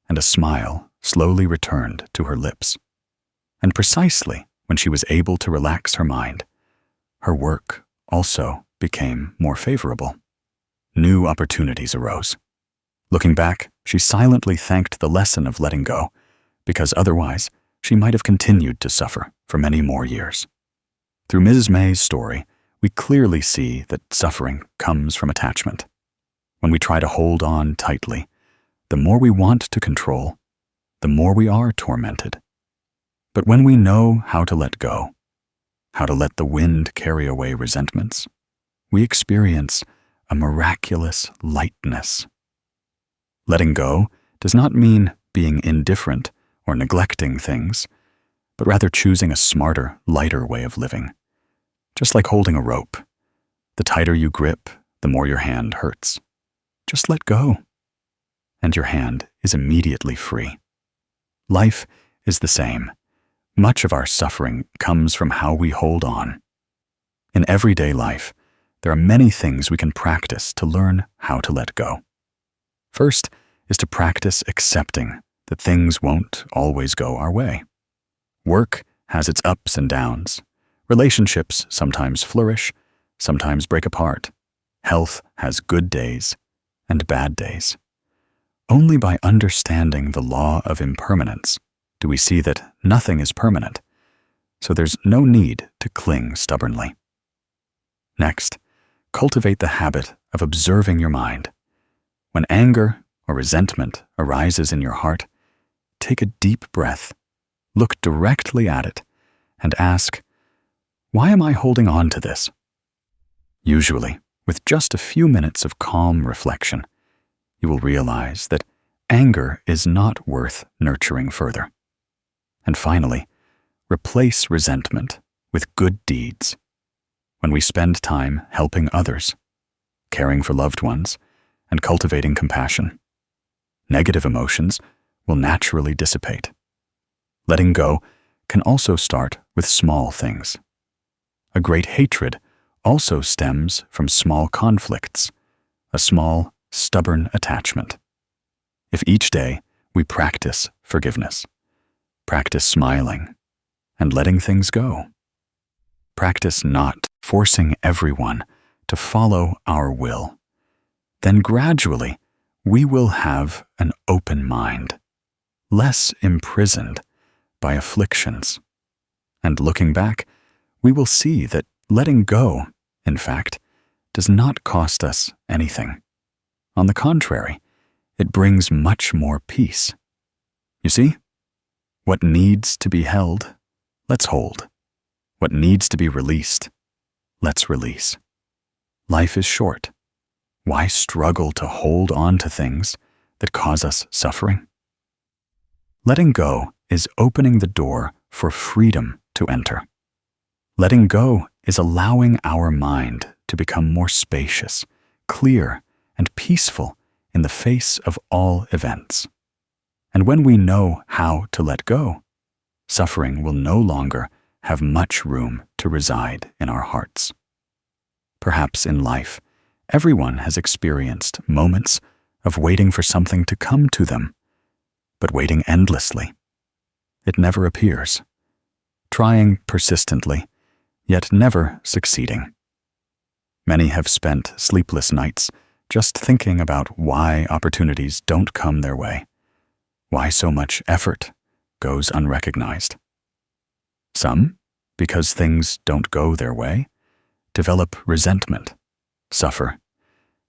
and a smile slowly returned to her lips. And precisely when she was able to relax her mind, her work also became more favorable. New opportunities arose. Looking back, she silently thanked the lesson of letting go, because otherwise she might have continued to suffer for many more years. Through Ms. May's story, we clearly see that suffering comes from attachment. When we try to hold on tightly, the more we want to control, the more we are tormented. But when we know how to let go, how to let the wind carry away resentments, we experience a miraculous lightness. Letting go does not mean being indifferent or neglecting things, but rather choosing a smarter, lighter way of living. Just like holding a rope. The tighter you grip, the more your hand hurts. Just let go, and your hand is immediately free. Life is the same. Much of our suffering comes from how we hold on. In everyday life, there are many things we can practice to learn how to let go. First is to practice accepting that things won't always go our way. Work has its ups and downs. Relationships sometimes flourish, sometimes break apart. Health has good days and bad days. Only by understanding the law of impermanence do we see that nothing is permanent, so there's no need to cling stubbornly. Next, cultivate the habit of observing your mind. When anger or resentment arises in your heart, take a deep breath, look directly at it, and ask, "Why am I holding on to this?" Usually, with just a few minutes of calm reflection, you will realize that anger is not worth nurturing further. And finally, replace resentment with good deeds. When we spend time helping others, caring for loved ones, and cultivating compassion, negative emotions will naturally dissipate. Letting go can also start with small things. A great hatred also stems from small conflicts, a small, stubborn attachment. If each day we practice forgiveness, practice smiling, and letting things go, practice not forcing everyone to follow our will, then gradually we will have an open mind, less imprisoned by afflictions. And looking back, we will see that letting go, in fact, does not cost us anything. On the contrary, it brings much more peace. You see, what needs to be held, let's hold. What needs to be released, let's release. Life is short. Why struggle to hold on to things that cause us suffering? Letting go is opening the door for freedom to enter. Letting go is allowing our mind to become more spacious, clear, and peaceful in the face of all events. And when we know how to let go, suffering will no longer have much room to reside in our hearts. Perhaps in life, everyone has experienced moments of waiting for something to come to them, but waiting endlessly. It never appears, trying persistently, yet never succeeding. Many have spent sleepless nights just thinking about why opportunities don't come their way, why so much effort goes unrecognized. Some, because things don't go their way, develop resentment, suffer,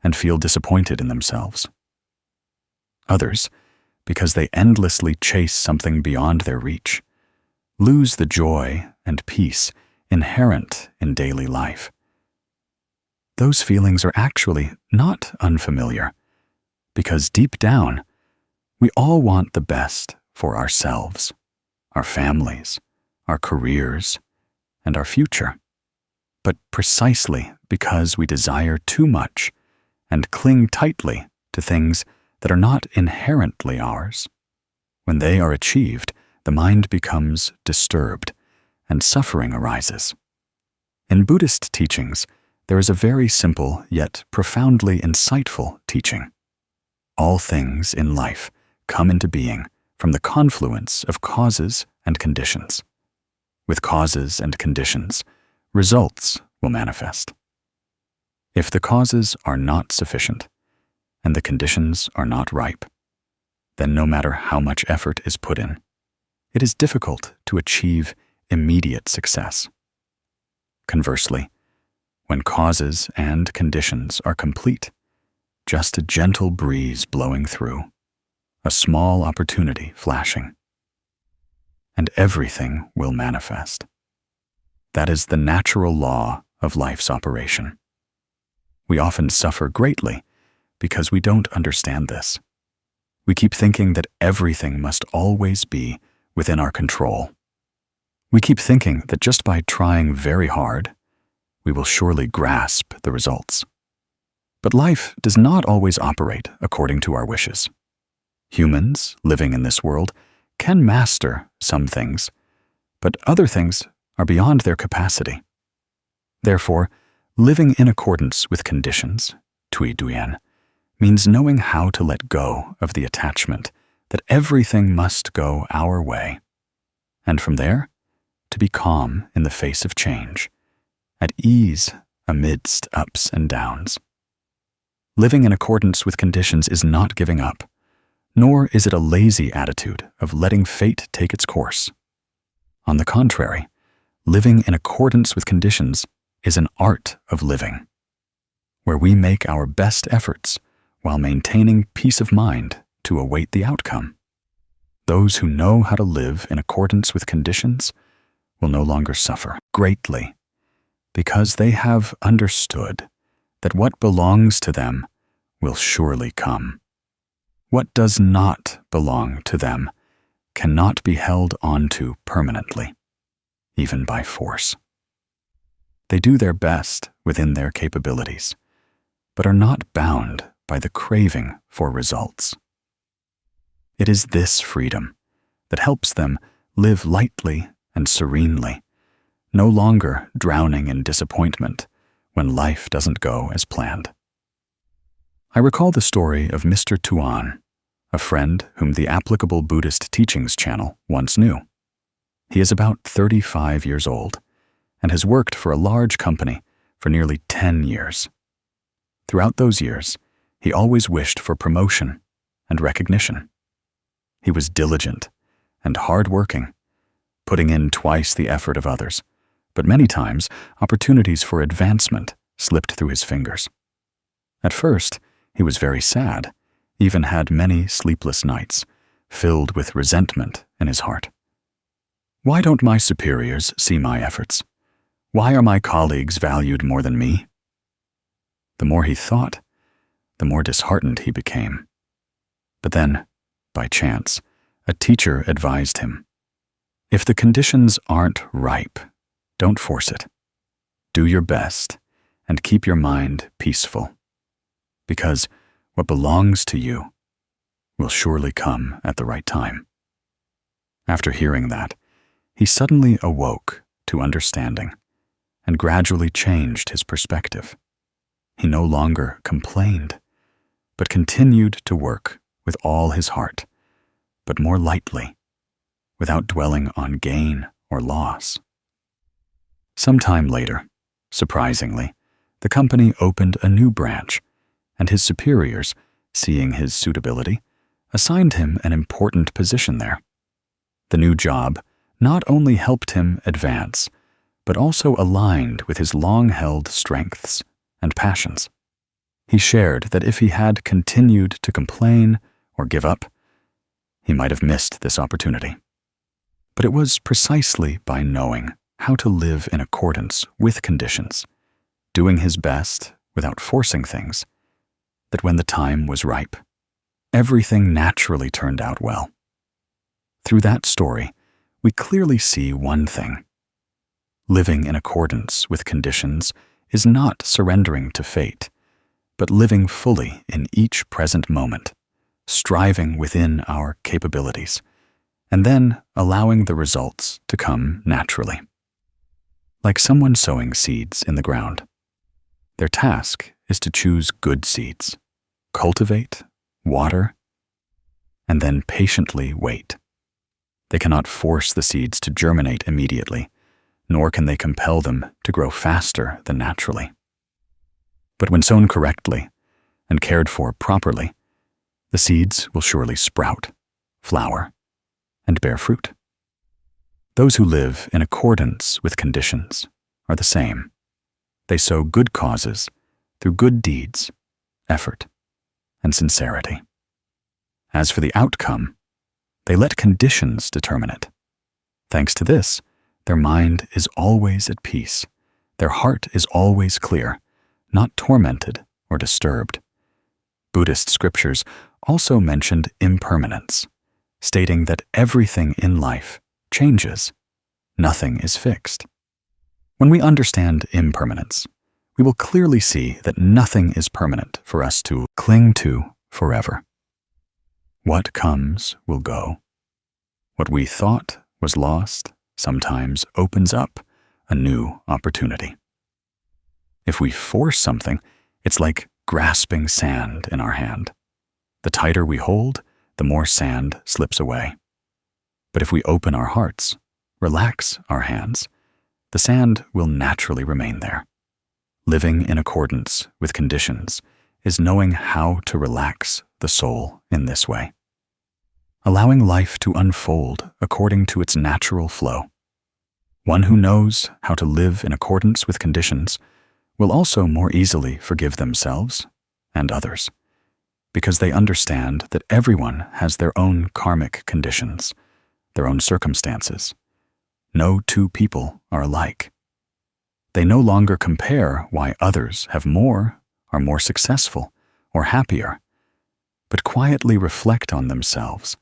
and feel disappointed in themselves. Others, because they endlessly chase something beyond their reach, lose the joy and peace inherent in daily life. Those feelings are actually not unfamiliar, because deep down, we all want the best for ourselves, our families, our careers, and our future. But precisely because we desire too much and cling tightly to things that are not inherently ours, when they are achieved, the mind becomes disturbed and suffering arises. In Buddhist teachings, there is a very simple yet profoundly insightful teaching. All things in life come into being from the confluence of causes and conditions. With causes and conditions, results will manifest. If the causes are not sufficient and the conditions are not ripe, then no matter how much effort is put in, it is difficult to achieve immediate success. Conversely, when causes and conditions are complete, just a gentle breeze blowing through, a small opportunity flashing, and everything will manifest. That is the natural law of life's operation. We often suffer greatly because we don't understand this. We keep thinking that everything must always be within our control. We keep thinking that just by trying very hard, we will surely grasp the results. But life does not always operate according to our wishes. Humans living in this world can master some things, but other things are beyond their capacity. Therefore, living in accordance with conditions, tui duyen, means knowing how to let go of the attachment that everything must go our way, and from there, to be calm in the face of change, at ease amidst ups and downs. Living in accordance with conditions is not giving up, nor is it a lazy attitude of letting fate take its course. On the contrary, living in accordance with conditions is an art of living, where we make our best efforts while maintaining peace of mind to await the outcome. Those who know how to live in accordance with conditions will no longer suffer greatly, because they have understood that what belongs to them will surely come. What does not belong to them cannot be held onto permanently, even by force. They do their best within their capabilities, but are not bound by the craving for results. It is this freedom that helps them live lightly and serenely, no longer drowning in disappointment when life doesn't go as planned. I recall the story of Mr. Tuan, a friend whom the Applicable Buddhist Teachings channel once knew. He is about 35 years old and has worked for a large company for nearly 10 years. Throughout those years, he always wished for promotion and recognition. He was diligent and hard-working, putting in twice the effort of others, but many times opportunities for advancement slipped through his fingers. At first, he was very sad, even had many sleepless nights, filled with resentment in his heart. Why don't my superiors see my efforts? Why are my colleagues valued more than me? The more he thought, the more disheartened he became. But then, by chance, a teacher advised him, if the conditions aren't ripe, don't force it. Do your best and keep your mind peaceful, because what belongs to you will surely come at the right time. After hearing that, he suddenly awoke to understanding and gradually changed his perspective. He no longer complained, but continued to work with all his heart, but more lightly, without dwelling on gain or loss. Some time later, surprisingly, the company opened a new branch, and his superiors, seeing his suitability, assigned him an important position there. The new job not only helped him advance, but also aligned with his long-held strengths and passions. He shared that if he had continued to complain or give up, he might have missed this opportunity. But it was precisely by knowing how to live in accordance with conditions, doing his best without forcing things, that when the time was ripe, everything naturally turned out well. Through that story, we clearly see one thing. Living in accordance with conditions is not surrendering to fate, but living fully in each present moment, striving within our capabilities, and then allowing the results to come naturally. Like someone sowing seeds in the ground. Their task is to choose good seeds, cultivate, water, and then patiently wait. They cannot force the seeds to germinate immediately, nor can they compel them to grow faster than naturally. But when sown correctly and cared for properly, the seeds will surely sprout, flower, and bear fruit. Those who live in accordance with conditions are the same. They sow good causes through good deeds, effort, and sincerity. As for the outcome, they let conditions determine it. Thanks to this, their mind is always at peace. Their heart is always clear, not tormented or disturbed. Buddhist scriptures also mentioned impermanence, stating that everything in life changes. Nothing is fixed. When we understand impermanence, we will clearly see that nothing is permanent for us to cling to forever. What comes will go. What we thought was lost sometimes opens up a new opportunity. If we force something, it's like grasping sand in our hand. The tighter we hold, the more sand slips away. But if we open our hearts, relax our hands, the sand will naturally remain there. Living in accordance with conditions is knowing how to relax the soul in this way, allowing life to unfold according to its natural flow. One who knows how to live in accordance with conditions will also more easily forgive themselves and others, because they understand that everyone has their own karmic conditions, their own circumstances. No two people are alike. They no longer compare why others have more, are more successful, or happier, but quietly reflect on themselves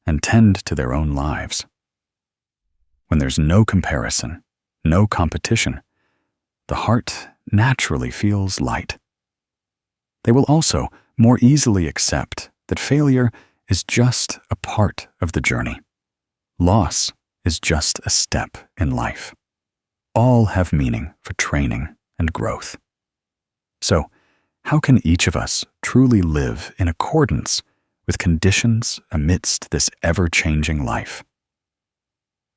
and tend to their own lives. When there's no comparison, no competition, the heart naturally feels light. They will also more easily accept that failure is just a part of the journey. Loss is just a step in life. All have meaning for training and growth. So, how can each of us truly live in accordance with conditions amidst this ever-changing life?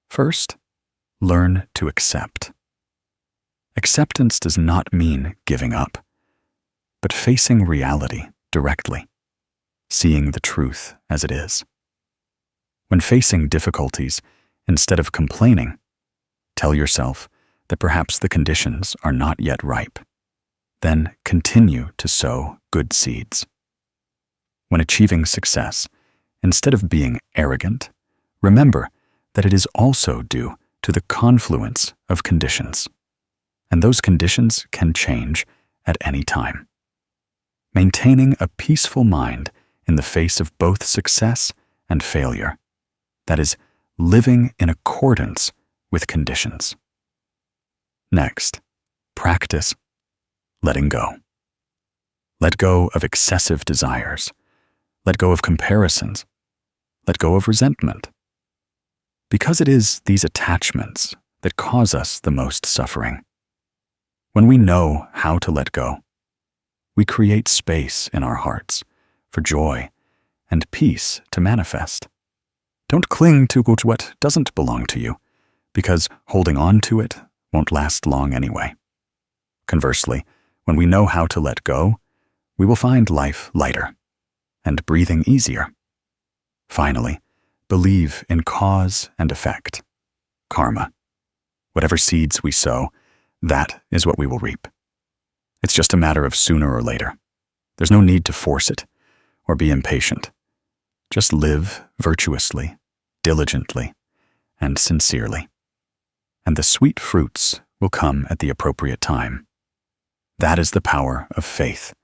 First, learn to accept. Acceptance does not mean giving up, but facing reality directly, seeing the truth as it is. When facing difficulties, instead of complaining, tell yourself that perhaps the conditions are not yet ripe. Then continue to sow good seeds. When achieving success, instead of being arrogant, remember that it is also due to the confluence of conditions, and those conditions can change at any time. Maintaining a peaceful mind in the face of both success and failure, that is, living in accordance with conditions. Next, practice letting go. Let go of excessive desires. Let go of comparisons. Let go of resentment. Because it is these attachments that cause us the most suffering. When we know how to let go, we create space in our hearts for joy and peace to manifest. Don't cling to what doesn't belong to you, because holding on to it won't last long anyway. Conversely, when we know how to let go, we will find life lighter and breathing easier. Finally, believe in cause and effect, karma. Whatever seeds we sow, that is what we will reap. It's just a matter of sooner or later. There's no need to force it or be impatient. Just live virtuously, diligently, and sincerely. And the sweet fruits will come at the appropriate time. That is the power of faith,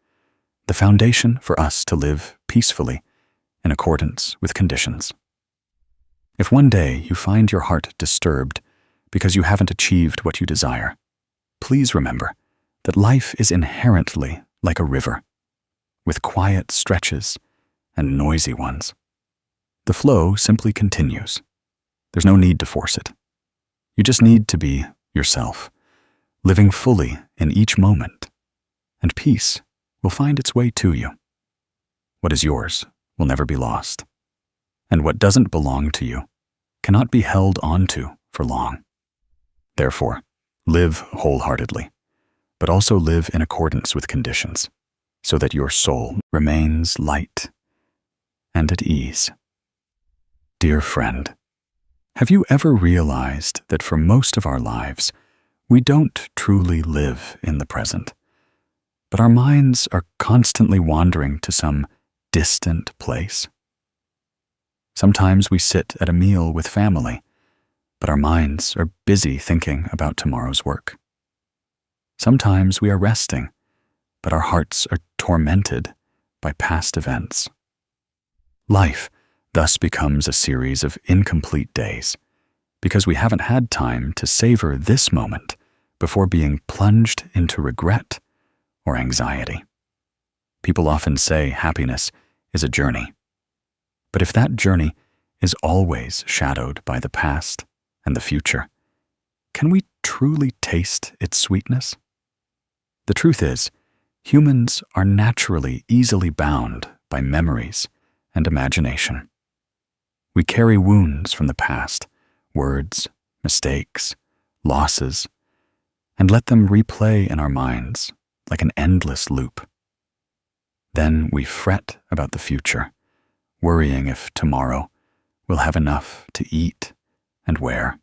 the foundation for us to live peacefully in accordance with conditions. If one day you find your heart disturbed because you haven't achieved what you desire, please remember that life is inherently like a river, with quiet stretches and noisy ones. The flow simply continues. There's no need to force it. You just need to be yourself, living fully in each moment, and peace will find its way to you. What is yours will never be lost, and what doesn't belong to you cannot be held onto for long. Therefore, live wholeheartedly, but also live in accordance with conditions, so that your soul remains light and at ease. Dear friend, have you ever realized that for most of our lives, we don't truly live in the present, but our minds are constantly wandering to some distant place? Sometimes we sit at a meal with family, but our minds are busy thinking about tomorrow's work. Sometimes we are resting, but our hearts are tormented by past events. Life thus becomes a series of incomplete days, because we haven't had time to savor this moment before being plunged into regret or anxiety. People often say happiness is a journey, but if that journey is always shadowed by the past and the future, can we truly taste its sweetness? The truth is, humans are naturally easily bound by memories and imagination. We carry wounds from the past, words, mistakes, losses, and let them replay in our minds like an endless loop. Then we fret about the future, worrying if tomorrow we'll have enough to eat and wear,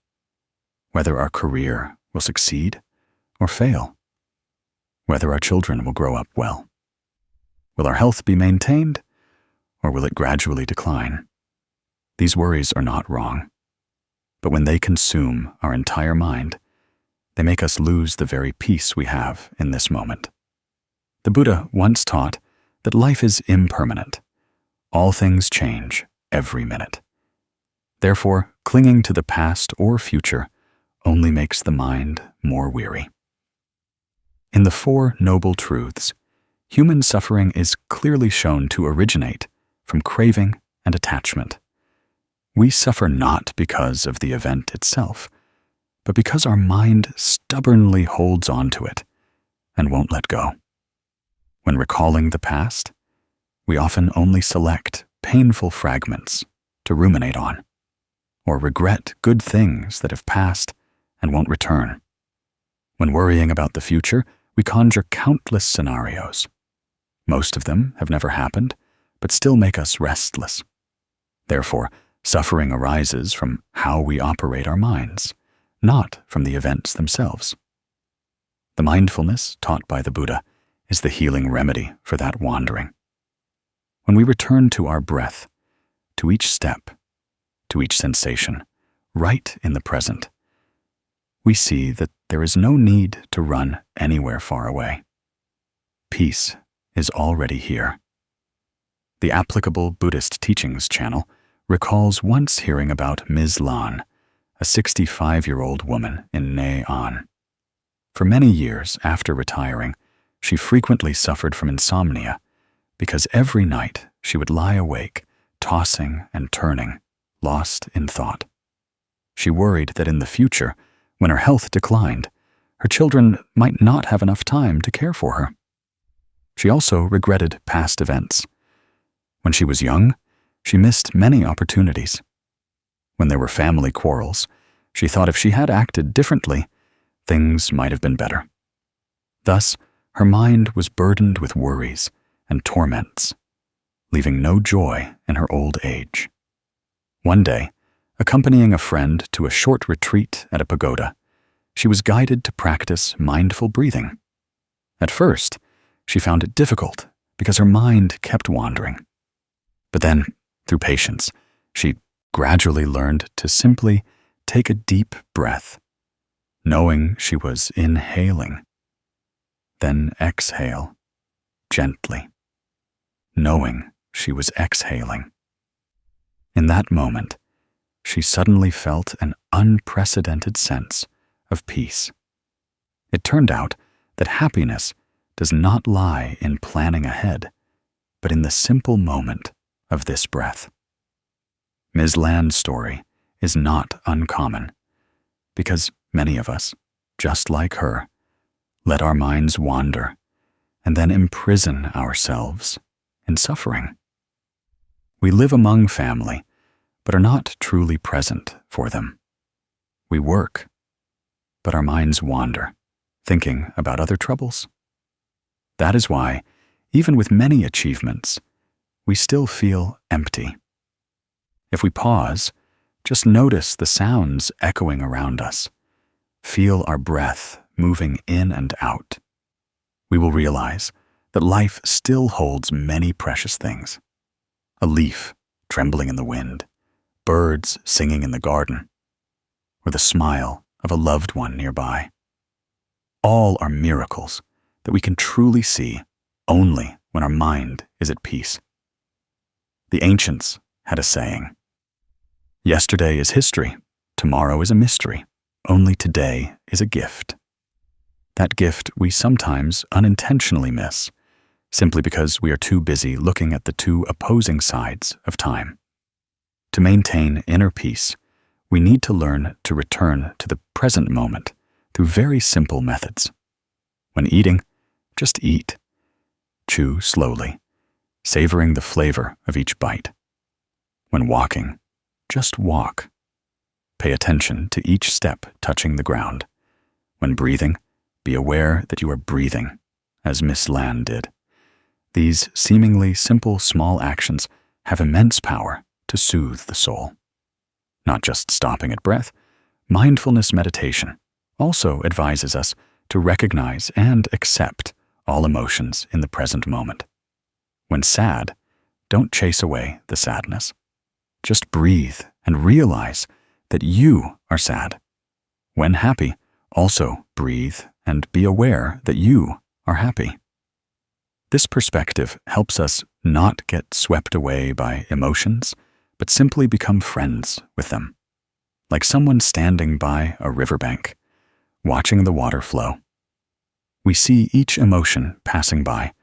whether our career will succeed or fail, whether our children will grow up well. Will our health be maintained, or will it gradually decline? These worries are not wrong, but when they consume our entire mind, they make us lose the very peace we have in this moment. The Buddha once taught that life is impermanent, All things change every minute. Therefore, clinging to the past or future only makes the mind more weary. In the Four Noble Truths, human suffering is clearly shown to originate from craving and attachment. We suffer not because of the event itself, but because our mind stubbornly holds on to it and won't let go. When recalling the past, we often only select painful fragments to ruminate on, or regret good things that have passed and won't return. When worrying about the future, we conjure countless scenarios. Most of them have never happened, but still make us restless. Therefore, suffering arises from how we operate our minds, not from the events themselves. The mindfulness taught by the Buddha is the healing remedy for that wandering. When we return to our breath, to each step, to each sensation, right in the present, we see that there is no need to run anywhere far away. Peace is already here. The Applicable Buddhist Teachings channel recalls once hearing about Ms. Lan, a 65-year-old woman in Nei-an. For many years after retiring, she frequently suffered from insomnia because every night she would lie awake, tossing and turning, lost in thought. She worried that in the future, when her health declined, her children might not have enough time to care for her. She also regretted past events. When she was young, she missed many opportunities. When there were family quarrels, she thought if she had acted differently, things might have been better. Thus, her mind was burdened with worries and torments, leaving no joy in her old age. One day, accompanying a friend to a short retreat at a pagoda, she was guided to practice mindful breathing. At first, she found it difficult because her mind kept wandering. But then, through patience, she gradually learned to simply take a deep breath, knowing she was inhaling. Then exhale, gently, knowing she was exhaling. In that moment, she suddenly felt an unprecedented sense of peace. It turned out that happiness does not lie in planning ahead, but in the simple moment of this breath. Ms. Lan's story is not uncommon, because many of us, just like her, let our minds wander and then imprison ourselves in suffering. We live among family, but are not truly present for them. We work, but our minds wander, thinking about other troubles. That is why, even with many achievements, we still feel empty. If we pause, just notice the sounds echoing around us. Feel our breath moving in and out. We will realize that life still holds many precious things. A leaf trembling in the wind, birds singing in the garden, or the smile of a loved one nearby. All are miracles that we can truly see only when our mind is at peace. The ancients had a saying, "Yesterday is history, tomorrow is a mystery, only today is a gift." That gift we sometimes unintentionally miss, simply because we are too busy looking at the two opposing sides of time. To maintain inner peace, we need to learn to return to the present moment through very simple methods. When eating, just eat. Chew slowly, savoring the flavor of each bite. When walking, just walk. Pay attention to each step touching the ground. When breathing, be aware that you are breathing, as Miss Lan did. These seemingly simple small actions have immense power to soothe the soul. Not just stopping at breath, mindfulness meditation also advises us to recognize and accept all emotions in the present moment. When sad, don't chase away the sadness. Just breathe and realize that you are sad. When happy, also breathe and be aware that you are happy. This perspective helps us not get swept away by emotions, but simply become friends with them, like someone standing by a riverbank, watching the water flow. We see each emotion passing by,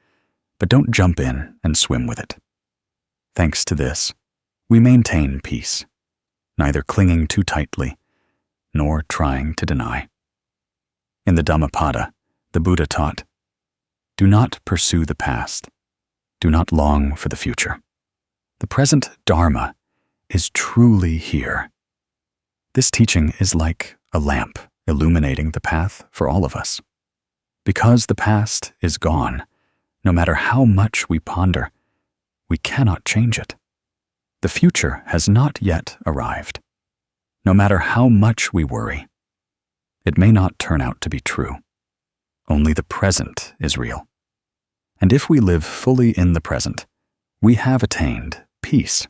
but don't jump in and swim with it. Thanks to this, we maintain peace, neither clinging too tightly nor trying to deny. In the Dhammapada, the Buddha taught, "Do not pursue the past. Do not long for the future. The present Dharma is truly here." This teaching is like a lamp illuminating the path for all of us. Because the past is gone, no matter how much we ponder, we cannot change it. The future has not yet arrived. No matter how much we worry, it may not turn out to be true. Only the present is real. And if we live fully in the present, we have attained peace.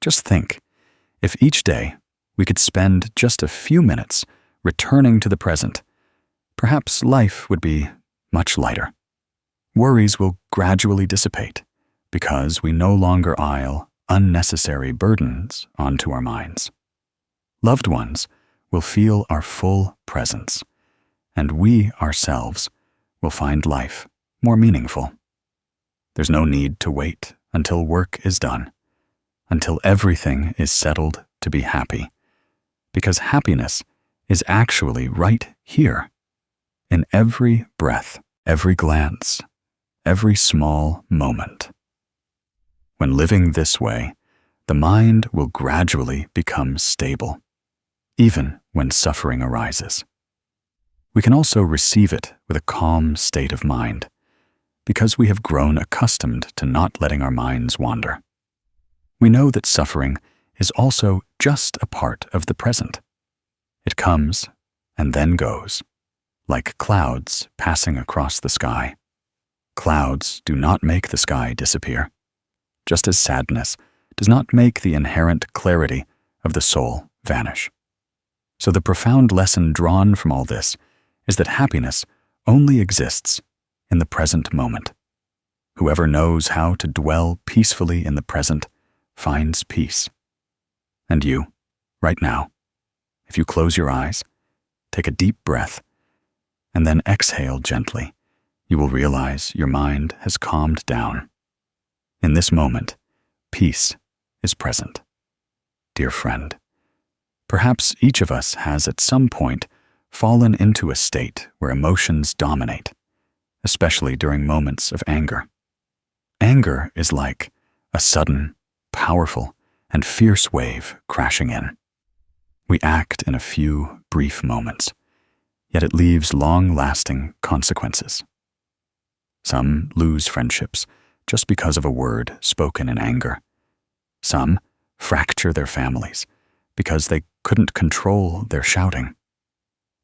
Just think, if each day we could spend just a few minutes returning to the present, perhaps life would be much lighter. Worries will gradually dissipate because we no longer pile unnecessary burdens onto our minds. Loved ones will feel our full presence, and we ourselves will find life more meaningful. There's no need to wait until work is done, until everything is settled to be happy, because happiness is actually right here, in every breath, every glance, every small moment. When living this way, the mind will gradually become stable, even when suffering arises. We can also receive it with a calm state of mind, because we have grown accustomed to not letting our minds wander. We know that suffering is also just a part of the present. It comes and then goes, like clouds passing across the sky. Clouds do not make the sky disappear, just as sadness does not make the inherent clarity of the soul vanish. So the profound lesson drawn from all this is that happiness only exists in the present moment. Whoever knows how to dwell peacefully in the present finds peace. And you, right now, if you close your eyes, take a deep breath, and then exhale gently, you will realize your mind has calmed down. In this moment, peace is present. Dear friend, perhaps each of us has at some point fallen into a state where emotions dominate, especially during moments of anger. Anger is like a sudden, powerful, and fierce wave crashing in. We act in a few brief moments, yet it leaves long-lasting consequences. Some lose friendships just because of a word spoken in anger. Some fracture their families because they couldn't control their shouting.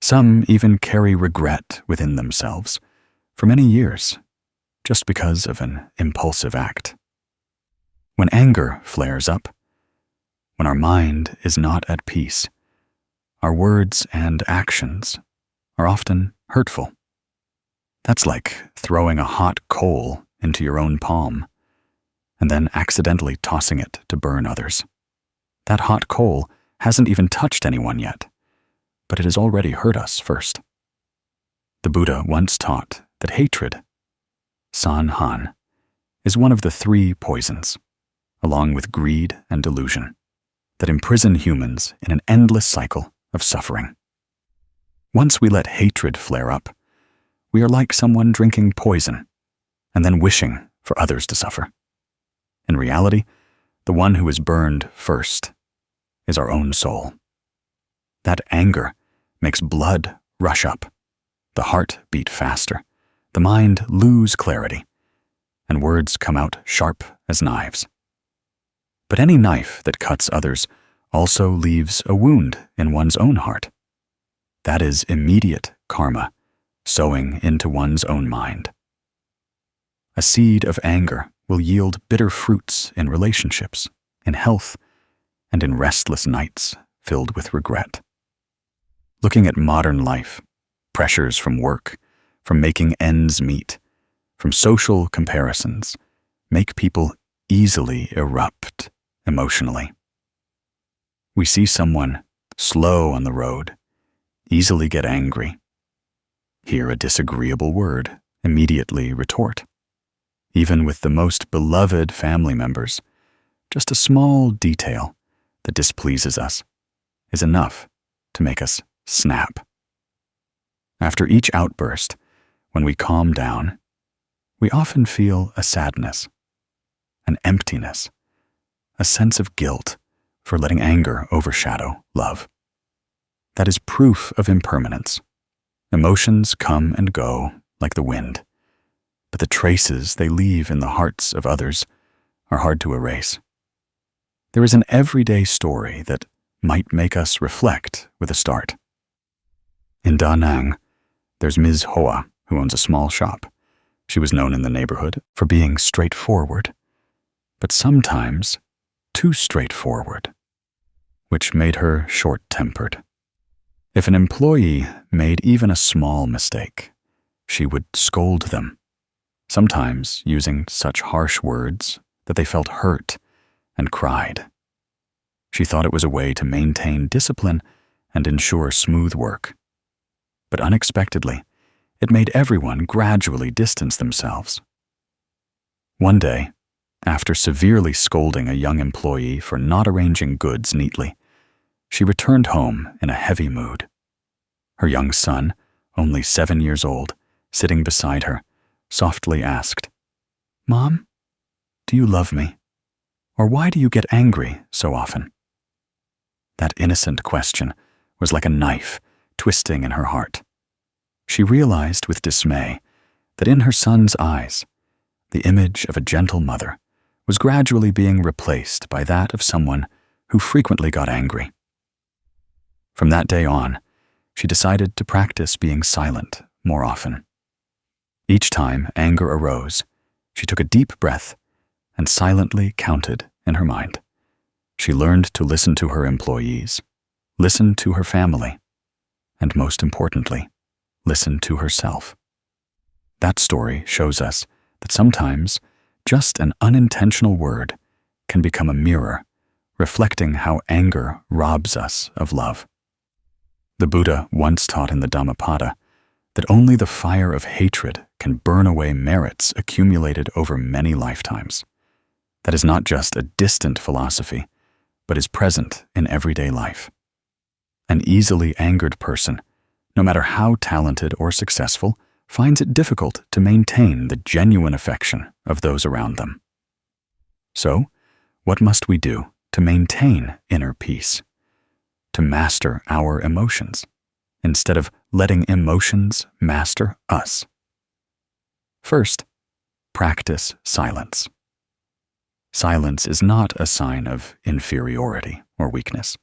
Some even carry regret within themselves for many years just because of an impulsive act. When anger flares up, when our mind is not at peace, our words and actions are often hurtful. That's like throwing a hot coal into your own palm and then accidentally tossing it to burn others. That hot coal hasn't even touched anyone yet, but it has already hurt us first. The Buddha once taught that hatred, san han, is one of the three poisons, along with greed and delusion, that imprison humans in an endless cycle of suffering. Once we let hatred flare up, we are like someone drinking poison and then wishing for others to suffer. In reality, the one who is burned first is our own soul. That anger makes blood rush up, the heart beat faster, the mind lose clarity, and words come out sharp as knives. But any knife that cuts others also leaves a wound in one's own heart. That is immediate karma sowing into one's own mind. A seed of anger will yield bitter fruits in relationships, in health, and in restless nights filled with regret. Looking at modern life, pressures from work, from making ends meet, from social comparisons make people easily erupt emotionally. We see someone slow on the road, easily get angry, hear a disagreeable word, immediately retort. Even with the most beloved family members, just a small detail that displeases us is enough to make us snap. After each outburst, when we calm down, we often feel a sadness, an emptiness, a sense of guilt for letting anger overshadow love. That is proof of impermanence. Emotions come and go like the wind, but the traces they leave in the hearts of others are hard to erase. There is an everyday story that might make us reflect with a start. In Da Nang, there's Ms. Hoa, who owns a small shop. She was known in the neighborhood for being straightforward, but sometimes too straightforward, which made her short-tempered. If an employee made even a small mistake, she would scold them, sometimes using such harsh words that they felt hurt and cried. She thought it was a way to maintain discipline and ensure smooth work. But unexpectedly, it made everyone gradually distance themselves. One day, after severely scolding a young employee for not arranging goods neatly, she returned home in a heavy mood. Her young son, only 7 years old, sitting beside her, softly asked, "Mom, do you love me? Or why do you get angry so often?" That innocent question was like a knife twisting in her heart. She realized with dismay that in her son's eyes, the image of a gentle mother was gradually being replaced by that of someone who frequently got angry. From that day on, she decided to practice being silent more often. Each time anger arose, she took a deep breath and silently counted in her mind. She learned to listen to her employees, listen to her family, and most importantly, listen to herself. That story shows us that sometimes just an unintentional word can become a mirror, reflecting how anger robs us of love. The Buddha once taught in the Dhammapada that only the fire of hatred can burn away merits accumulated over many lifetimes. That is not just a distant philosophy, but is present in everyday life. An easily angered person, no matter how talented or successful, finds it difficult to maintain the genuine affection of those around them. So, what must we do to maintain inner peace? To master our emotions, instead of letting emotions master us? First, practice silence. Silence is not a sign of inferiority or weakness,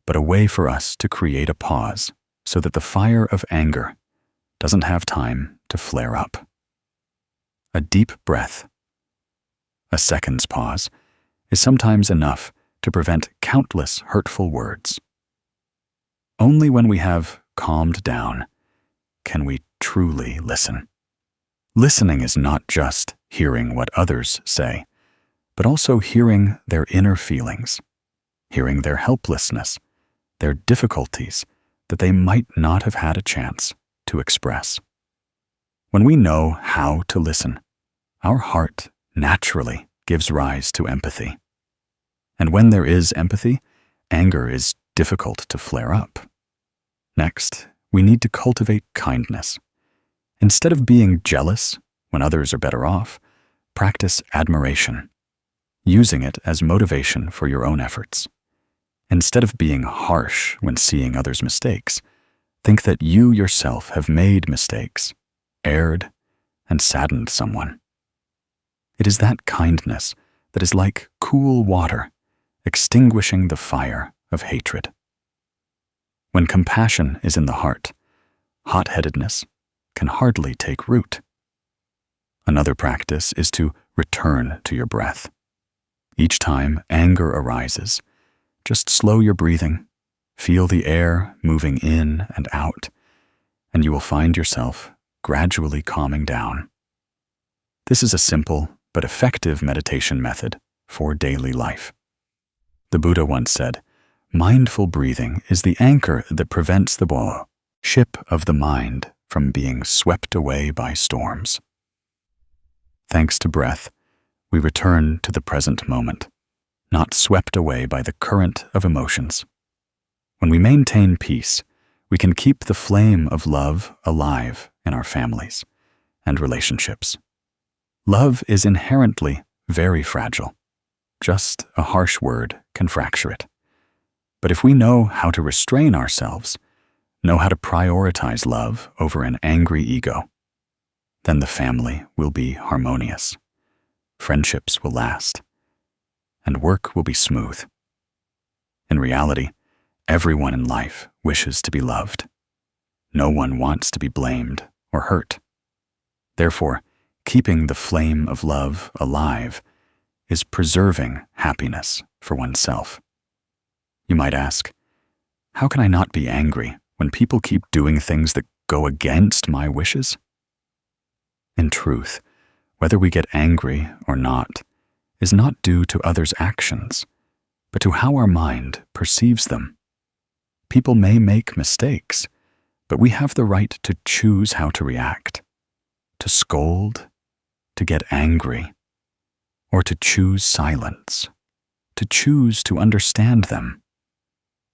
but a way for us to create a pause so that the fire of anger doesn't have time to flare up. A deep breath, a second's pause, is sometimes enough to prevent countless hurtful words. Only when we have calmed down can we truly listen. Listening is not just hearing what others say, but also hearing their inner feelings, hearing their helplessness, their difficulties that they might not have had a chance to express. When we know how to listen, our heart naturally gives rise to empathy. And when there is empathy, anger is difficult to flare up. Next, we need to cultivate kindness. Instead of being jealous when others are better off, practice admiration, using it as motivation for your own efforts. Instead of being harsh when seeing others' mistakes, think that you yourself have made mistakes, erred, and saddened someone. It is that kindness that is like cool water, extinguishing the fire of hatred. When compassion is in the heart, hot-headedness can hardly take root. Another practice is to return to your breath. Each time anger arises, just slow your breathing, feel the air moving in and out, and you will find yourself gradually calming down. This is a simple but effective meditation method for daily life. The Buddha once said, "Mindful breathing is the anchor that prevents the ship of the mind from being swept away by storms." Thanks to breath, we return to the present moment, not swept away by the current of emotions. When we maintain peace, we can keep the flame of love alive in our families and relationships. Love is inherently very fragile. Just a harsh word can fracture it. But if we know how to restrain ourselves, know how to prioritize love over an angry ego, then the family will be harmonious, friendships will last, and work will be smooth. In reality, everyone in life wishes to be loved. No one wants to be blamed or hurt. Therefore, keeping the flame of love alive is preserving happiness for oneself. You might ask, how can I not be angry when people keep doing things that go against my wishes? In truth, whether we get angry or not is not due to others' actions, but to how our mind perceives them. People may make mistakes, but we have the right to choose how to react, to scold, to get angry, or to choose silence, to choose to understand them.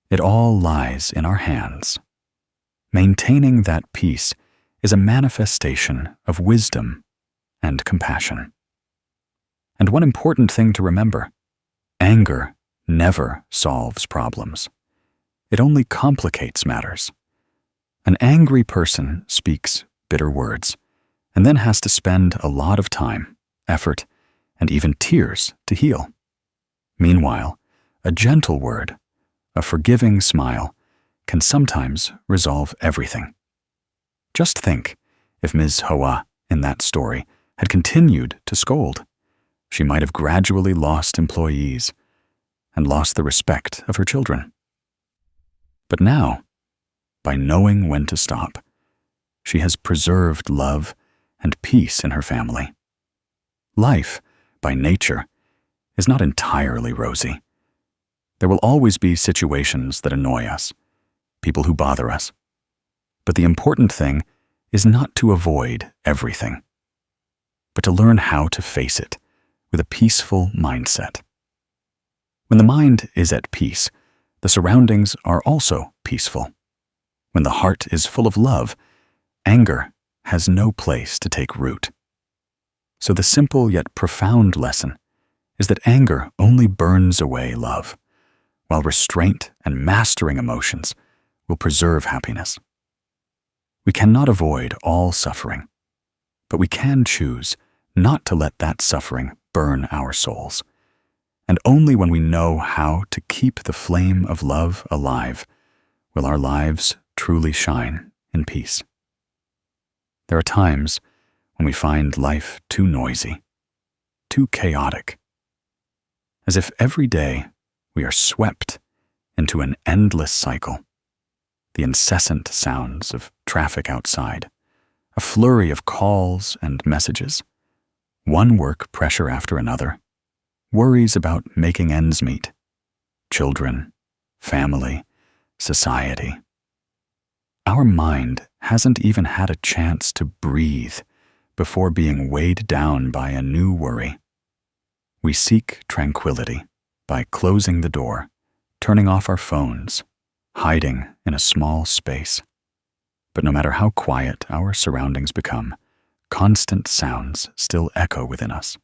It all lies in our hands. Maintaining that peace is a manifestation of wisdom and compassion. And one important thing to remember, anger never solves problems. It only complicates matters. An angry person speaks bitter words and then has to spend a lot of time, effort, and even tears to heal. Meanwhile, a gentle word, a forgiving smile, can sometimes resolve everything. Just think, if Ms. Hoa in that story had continued to scold, she might have gradually lost employees and lost the respect of her children. But now, by knowing when to stop, she has preserved love and peace in her family. Life, by nature, is not entirely rosy. There will always be situations that annoy us, people who bother us. But the important thing is not to avoid everything, but to learn how to face it with a peaceful mindset. When the mind is at peace, the surroundings are also peaceful. When the heart is full of love, anger has no place to take root. So the simple yet profound lesson is that anger only burns away love, while restraint and mastering emotions will preserve happiness. We cannot avoid all suffering, but we can choose not to let that suffering burn our souls. And only when we know how to keep the flame of love alive will our lives truly shine in peace. There are times when we find life too noisy, too chaotic, as if every day we are swept into an endless cycle. The incessant sounds of traffic outside, a flurry of calls and messages, one work pressure after another, worries about making ends meet, children, family, society. Our mind hasn't even had a chance to breathe before being weighed down by a new worry. We seek tranquility by closing the door, turning off our phones, hiding in a small space. But no matter how quiet our surroundings become, constant sounds still echo within us.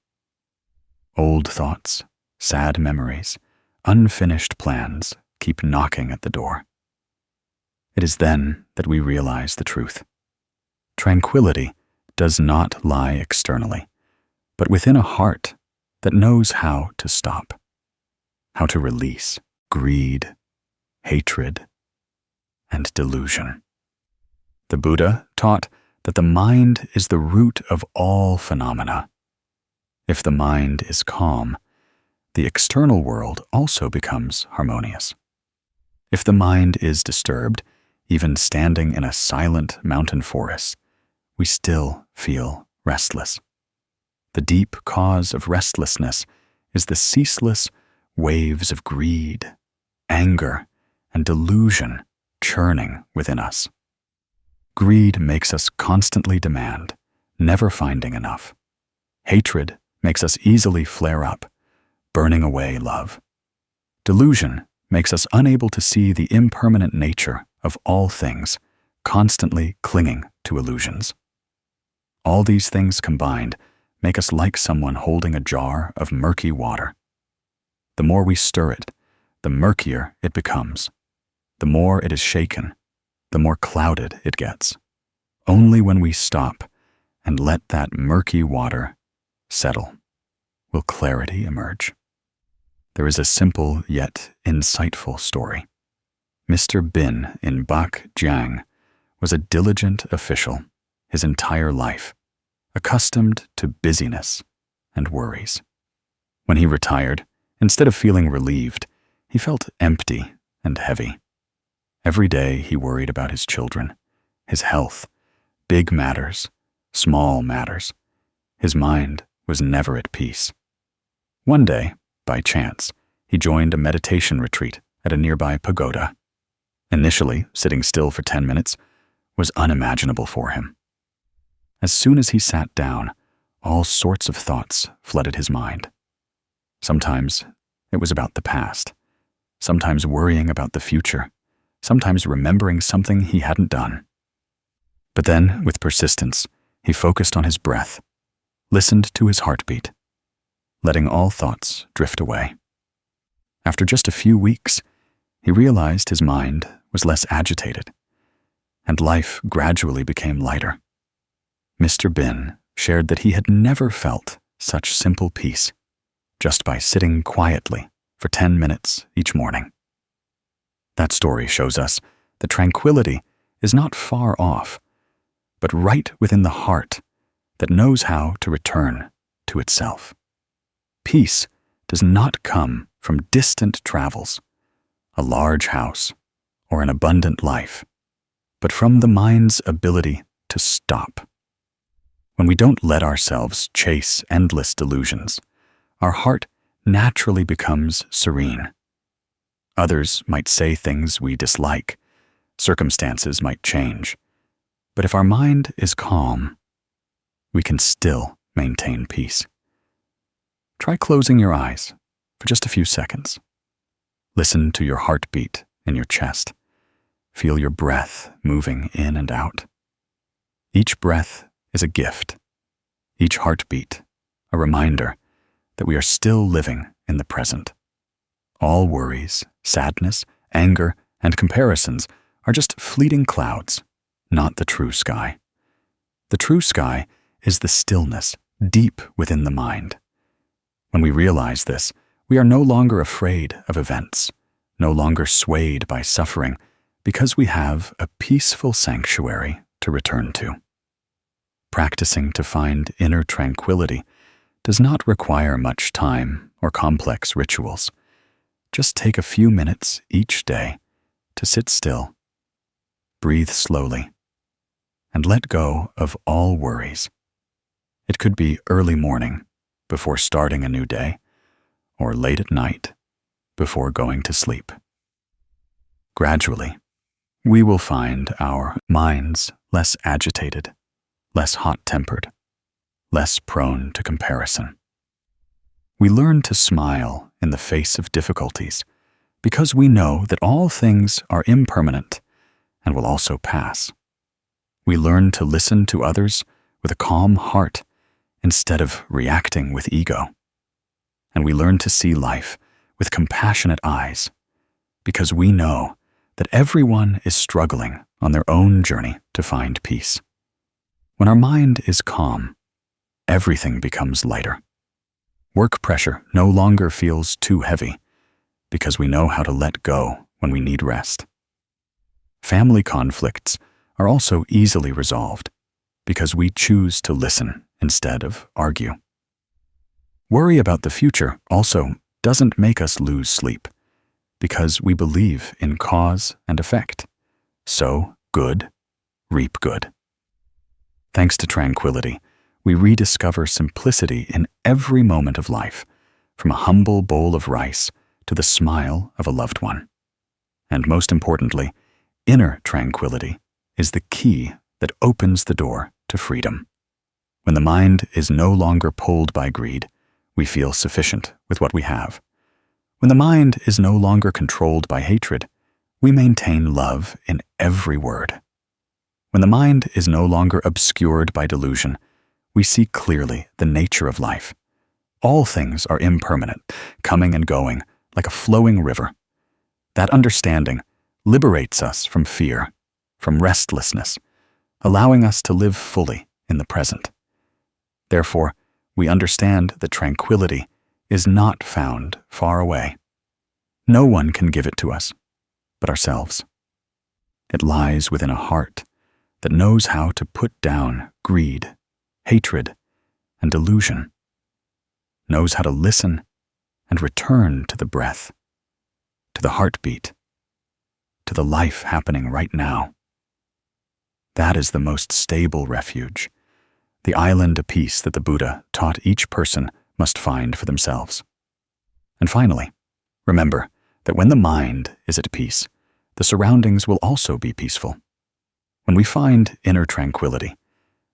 Old thoughts, sad memories, unfinished plans keep knocking at the door. It is then that we realize the truth. Tranquility does not lie externally, but within a heart that knows how to stop, how to release greed, hatred, and delusion. The Buddha taught that the mind is the root of all phenomena. If the mind is calm, the external world also becomes harmonious. If the mind is disturbed, even standing in a silent mountain forest, we still feel restless. The deep cause of restlessness is the ceaseless waves of greed, anger, and delusion churning within us. Greed makes us constantly demand, never finding enough. Hatred makes us easily flare up, burning away love. Delusion makes us unable to see the impermanent nature of all things, constantly clinging to illusions. All these things combined make us like someone holding a jar of murky water. The more we stir it, the murkier it becomes. The more it is shaken, the more clouded it gets. Only when we stop and let that murky water settle will clarity emerge. There is a simple yet insightful story. Mr. Bin in Bak Jiang was a diligent official his entire life, accustomed to busyness and worries. When he retired, instead of feeling relieved, he felt empty and heavy. Every day he worried about his children, his health, big matters, small matters. His mind was never at peace. One day, by chance, he joined a meditation retreat at a nearby pagoda. Initially, sitting still for 10 minutes was unimaginable for him. As soon as he sat down, all sorts of thoughts flooded his mind. Sometimes it was about the past, sometimes worrying about the future, sometimes remembering something he hadn't done. But then, with persistence, he focused on his breath, listened to his heartbeat, letting all thoughts drift away. After just a few weeks, he realized his mind was less agitated, and life gradually became lighter. Mr. Bin shared that he had never felt such simple peace, just by sitting quietly for 10 minutes each morning. That story shows us that tranquility is not far off, but right within the heart that knows how to return to itself. Peace does not come from distant travels, a large house, or an abundant life, but from the mind's ability to stop. When we don't let ourselves chase endless delusions, our heart naturally becomes serene. Others might say things we dislike, circumstances might change, but if our mind is calm, we can still maintain peace. Try closing your eyes for just a few seconds. Listen to your heartbeat in your chest. Feel your breath moving in and out. Each breath is a gift. Each heartbeat, a reminder that we are still living in the present. All worries, sadness, anger, and comparisons are just fleeting clouds, not the true sky. The true sky is the stillness deep within the mind. When we realize this, we are no longer afraid of events, no longer swayed by suffering, because we have a peaceful sanctuary to return to. Practicing to find inner tranquility does not require much time or complex rituals. Just take a few minutes each day to sit still, breathe slowly, and let go of all worries. It could be early morning before starting a new day, or late at night before going to sleep. Gradually, we will find our minds less agitated, less hot-tempered, less prone to comparison. We learn to smile in the face of difficulties because we know that all things are impermanent and will also pass. We learn to listen to others with a calm heart instead of reacting with ego. And we learn to see life with compassionate eyes because we know that everyone is struggling on their own journey to find peace. When our mind is calm, everything becomes lighter. Work pressure no longer feels too heavy because we know how to let go when we need rest. Family conflicts are also easily resolved because we choose to listen instead of argue. Worry about the future also doesn't make us lose sleep because we believe in cause and effect. Sow good, reap good. Thanks to tranquility, we rediscover simplicity in every moment of life, from a humble bowl of rice to the smile of a loved one. And most importantly, inner tranquility is the key that opens the door to freedom. When the mind is no longer pulled by greed, we feel sufficient with what we have. When the mind is no longer controlled by hatred, we maintain love in every word. When the mind is no longer obscured by delusion, we see clearly the nature of life. All things are impermanent, coming and going, like a flowing river. That understanding liberates us from fear, from restlessness, allowing us to live fully in the present. Therefore, we understand that tranquility is not found far away. No one can give it to us but ourselves. It lies within a heart that knows how to put down greed, hatred, and delusion, knows how to listen and return to the breath, to the heartbeat, to the life happening right now. That is the most stable refuge, the island of peace that the Buddha taught each person must find for themselves. And finally, remember that when the mind is at peace, the surroundings will also be peaceful. When we find inner tranquility,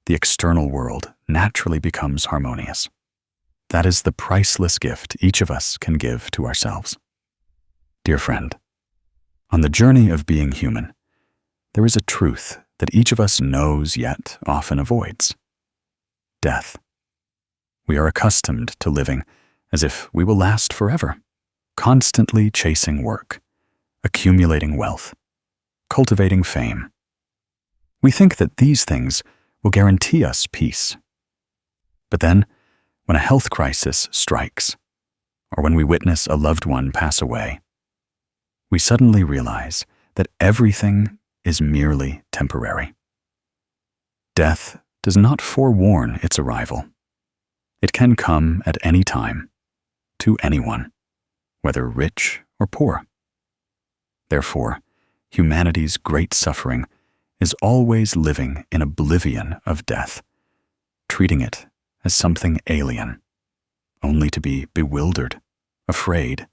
the external world naturally becomes harmonious. That is the priceless gift each of us can give to ourselves. Dear friend, on the journey of being human, there is a truth that each of us knows yet often avoids: death. We are accustomed to living as if we will last forever, constantly chasing work, accumulating wealth, cultivating fame. We think that these things will guarantee us peace. But then, when a health crisis strikes, or when we witness a loved one pass away, we suddenly realize that everything is merely temporary. Death does not forewarn its arrival. It can come at any time, to anyone, whether rich or poor. Therefore, humanity's great suffering is always living in oblivion of death, treating it as something alien, only to be bewildered, afraid,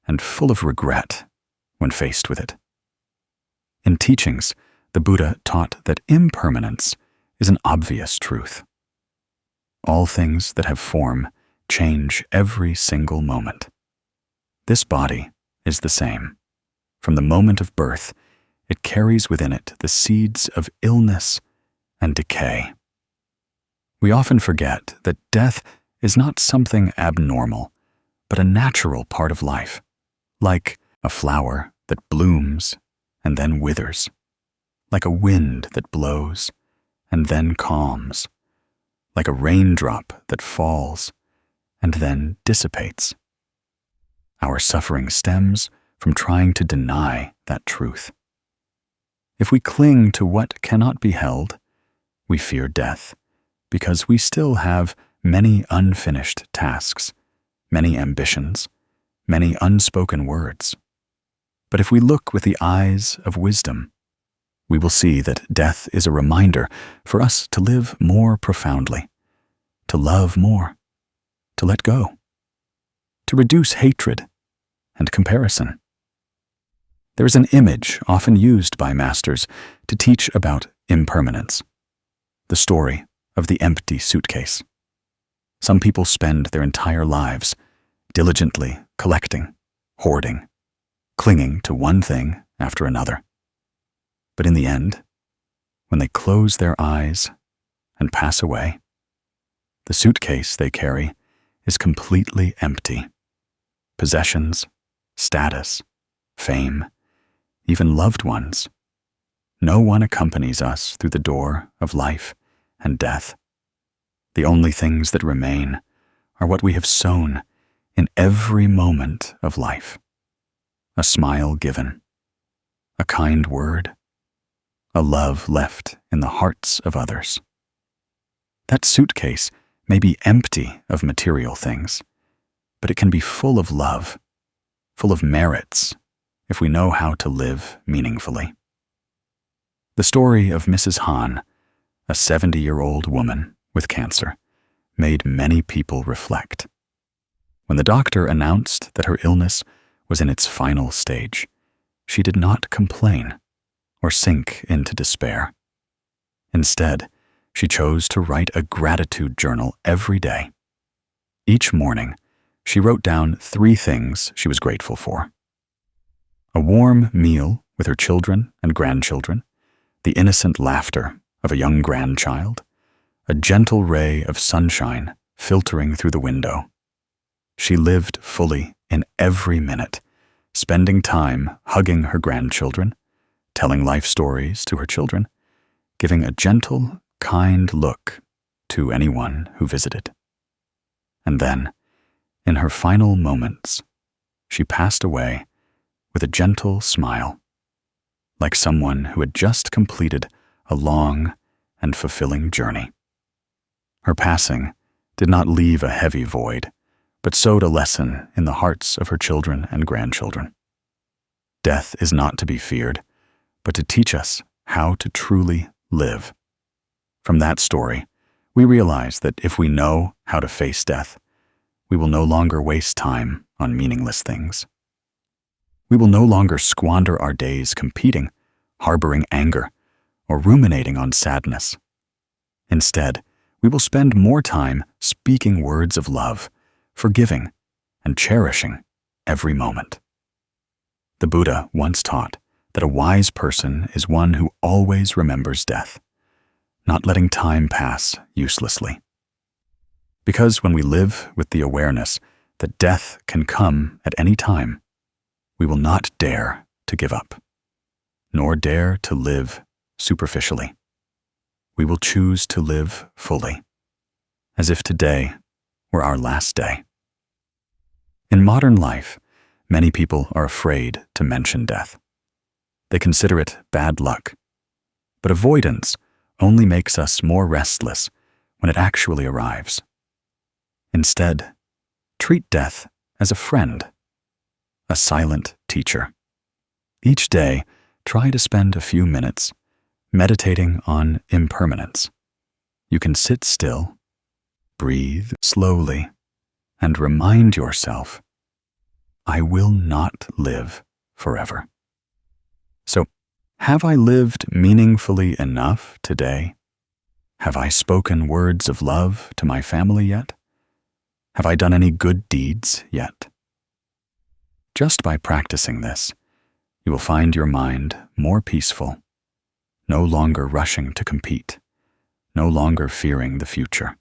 and full of regret when faced with it. In teachings, the Buddha taught that impermanence is an obvious truth. All things that have form change every single moment. This body is the same. From the moment of birth, it carries within it the seeds of illness and decay. We often forget that death is not something abnormal, but a natural part of life, like a flower that blooms and then withers, like a wind that blows and then calms, like a raindrop that falls and then dissipates. Our suffering stems from trying to deny that truth. If we cling to what cannot be held, we fear death because we still have many unfinished tasks, many ambitions, many unspoken words. But if we look with the eyes of wisdom, we will see that death is a reminder for us to live more profoundly, to love more, to let go, to reduce hatred and comparison. There is an image often used by masters to teach about impermanence: the story of the empty suitcase. Some people spend their entire lives diligently collecting, hoarding, clinging to one thing after another. But in the end, when they close their eyes and pass away, the suitcase they carry is completely empty. Possessions, status, fame, even loved ones. No one accompanies us through the door of life and death. The only things that remain are what we have sown in every moment of life: a smile given, a kind word, a love left in the hearts of others. That suitcase may be empty of material things, but it can be full of love, full of merits, if we know how to live meaningfully. The story of Mrs. Han, a 70-year-old woman with cancer made many people reflect. When the doctor announced that her illness was in its final stage, she did not complain or sink into despair. Instead, she chose to write a gratitude journal every day. Each morning, she wrote down 3 things she was grateful for: a warm meal with her children and grandchildren, the innocent laughter of a young grandchild, a gentle ray of sunshine filtering through the window. She lived fully in every minute, spending time hugging her grandchildren, telling life stories to her children, giving a gentle, kind look to anyone who visited. And then, in her final moments, she passed away with a gentle smile, like someone who had just completed a long and fulfilling journey. Her passing did not leave a heavy void, but sowed a lesson in the hearts of her children and grandchildren. Death is not to be feared, but to teach us how to truly live. From that story, we realize that if we know how to face death, we will no longer waste time on meaningless things. We will no longer squander our days competing, harboring anger, or ruminating on sadness. Instead, we will spend more time speaking words of love, forgiving, and cherishing every moment. The Buddha once taught that a wise person is one who always remembers death, not letting time pass uselessly. Because when we live with the awareness that death can come at any time, we will not dare to give up, nor dare to live superficially. We will choose to live fully, as if today were our last day. In modern life, many people are afraid to mention death. They consider it bad luck, but avoidance only makes us more restless when it actually arrives. Instead, treat death as a friend, a silent teacher. Each day, try to spend a few minutes meditating on impermanence. You can sit still, breathe slowly, and remind yourself, I will not live forever. So, have I lived meaningfully enough today? Have I spoken words of love to my family yet? Have I done any good deeds yet? Just by practicing this, you will find your mind more peaceful, no longer rushing to compete, no longer fearing the future.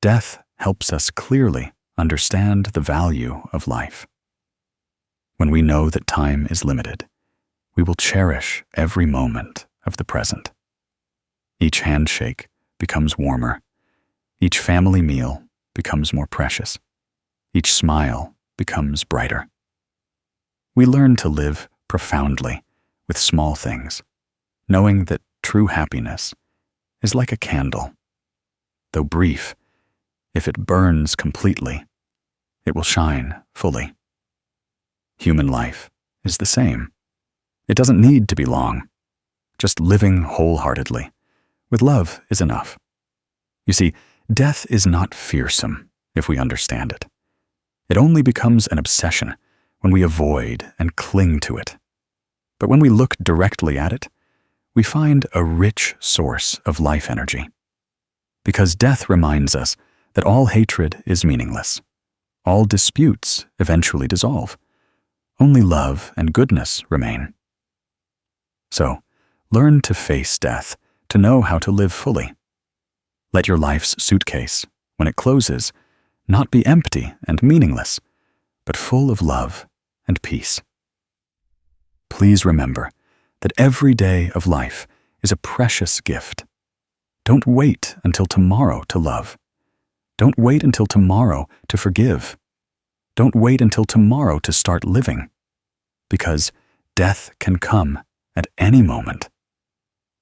Death helps us clearly understand the value of life. When we know that time is limited, we will cherish every moment of the present. Each handshake becomes warmer. Each family meal becomes more precious. Each smile becomes brighter. We learn to live profoundly with small things, knowing that true happiness is like a candle. Though brief, if it burns completely, it will shine fully. Human life is the same. It doesn't need to be long. Just living wholeheartedly, with love is enough. You see, death is not fearsome if we understand it. It only becomes an obsession when we avoid and cling to it. But when we look directly at it, we find a rich source of life energy. Because death reminds us that all hatred is meaningless. All disputes eventually dissolve. Only love and goodness remain. So, learn to face death, to know how to live fully. Let your life's suitcase, when it closes, not be empty and meaningless, but full of love and peace. Please remember that every day of life is a precious gift. Don't wait until tomorrow to love. Don't wait until tomorrow to forgive. Don't wait until tomorrow to start living, because death can come at any moment.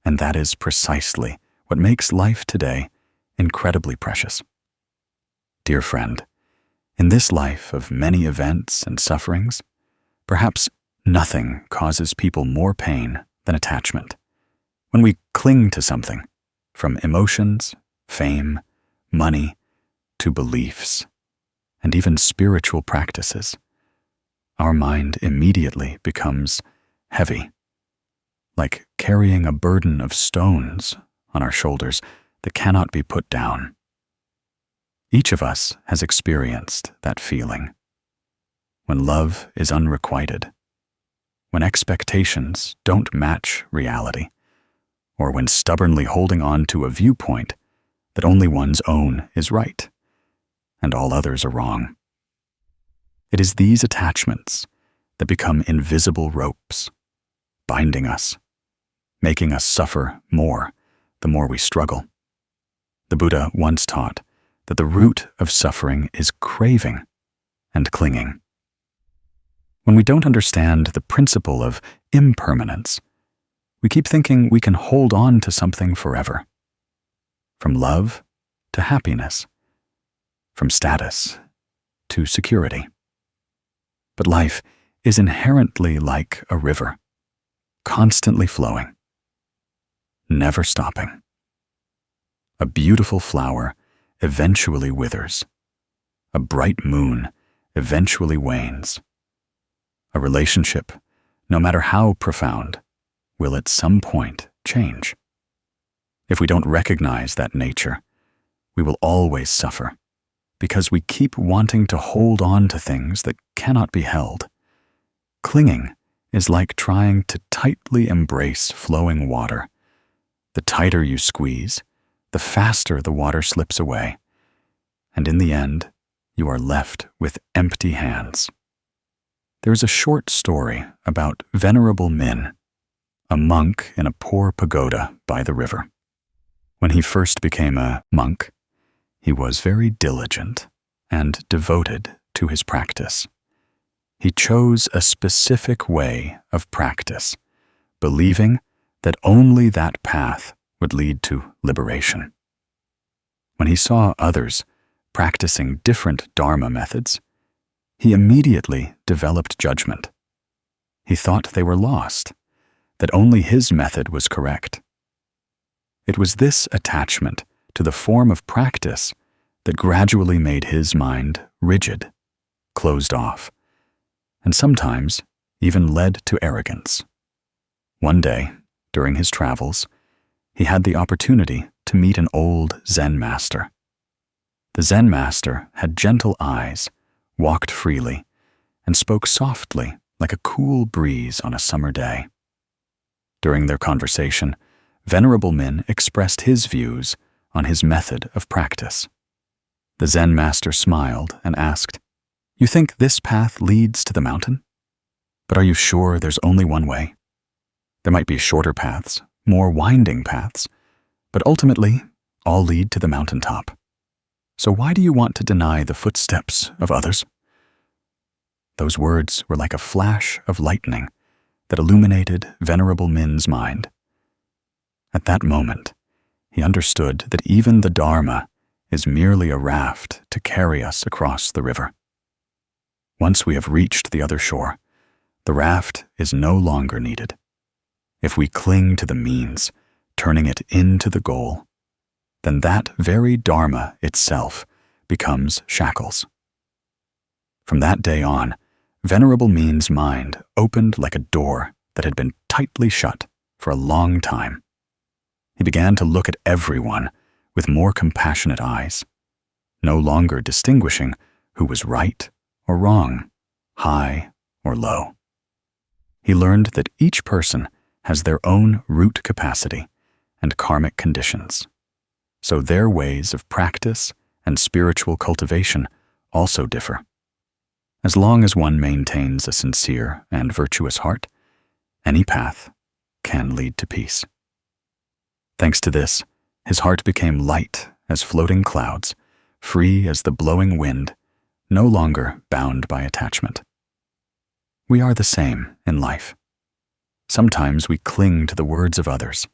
And that is precisely what makes life today incredibly precious. Dear friend, in this life of many events and sufferings, perhaps nothing causes people more pain than attachment. When we cling to something, from emotions, fame, money, to beliefs, and even spiritual practices, our mind immediately becomes heavy, like carrying a burden of stones on our shoulders that cannot be put down. Each of us has experienced that feeling. When love is unrequited, when expectations don't match reality, or when stubbornly holding on to a viewpoint that only one's own is right and all others are wrong. It is these attachments that become invisible ropes, binding us, making us suffer more the more we struggle. The Buddha once taught that the root of suffering is craving and clinging. When we don't understand the principle of impermanence, we keep thinking we can hold on to something forever. From love to happiness, from status to security. But life is inherently like a river, constantly flowing, never stopping. A beautiful flower eventually withers. A bright moon eventually wanes. A relationship, no matter how profound, will at some point change. If we don't recognize that nature, we will always suffer, because we keep wanting to hold on to things that cannot be held. Clinging is like trying to tightly embrace flowing water. The tighter you squeeze, the faster the water slips away, and in the end, you are left with empty hands. There's a short story about Venerable Min, a monk in a poor pagoda by the river. When he first became a monk, he was very diligent and devoted to his practice. He chose a specific way of practice, believing that only that path would lead to liberation. When he saw others practicing different Dharma methods, he immediately developed judgment. He thought they were lost, that only his method was correct. It was this attachment to the form of practice that gradually made his mind rigid, closed off, and sometimes even led to arrogance. One day, during his travels, he had the opportunity to meet an old Zen master. The Zen master had gentle eyes, walked freely, and spoke softly like a cool breeze on a summer day. During their conversation, Venerable Min expressed his views on his method of practice. The Zen master smiled and asked, "You think this path leads to the mountain? But are you sure there's only one way? There might be shorter paths, more winding paths, but ultimately all lead to the mountaintop. So why do you want to deny the footsteps of others?" Those words were like a flash of lightning that illuminated Venerable Min's mind. At that moment, he understood that even the Dharma is merely a raft to carry us across the river. Once we have reached the other shore, the raft is no longer needed. If we cling to the means, turning it into the goal, then that very Dharma itself becomes shackles. From that day on, Venerable Min's mind opened like a door that had been tightly shut for a long time. He began to look at everyone with more compassionate eyes, no longer distinguishing who was right or wrong, high or low. He learned that each person has their own root capacity and karmic conditions, so their ways of practice and spiritual cultivation also differ. As long as one maintains a sincere and virtuous heart, any path can lead to peace. Thanks to this, his heart became light as floating clouds, free as the blowing wind, no longer bound by attachment. We are the same in life. Sometimes we cling to the words of others,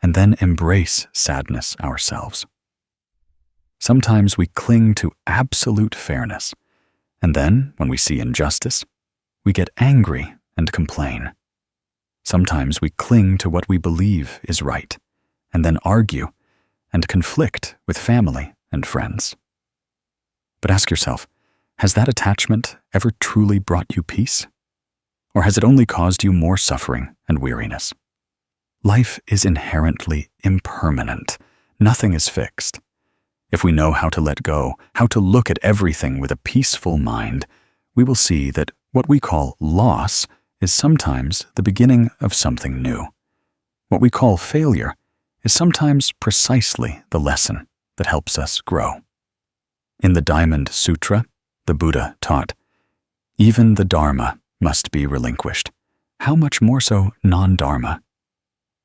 and then embrace sadness ourselves. Sometimes we cling to absolute fairness, and then, when we see injustice, we get angry and complain. Sometimes we cling to what we believe is right, and then argue, and conflict with family and friends. But ask yourself, has that attachment ever truly brought you peace? Or has it only caused you more suffering and weariness? Life is inherently impermanent. Nothing is fixed. If we know how to let go, how to look at everything with a peaceful mind, we will see that what we call loss is sometimes the beginning of something new. What we call failure is sometimes precisely the lesson that helps us grow. In the Diamond Sutra, the Buddha taught, "Even the Dharma must be relinquished. How much more so non-Dharma?"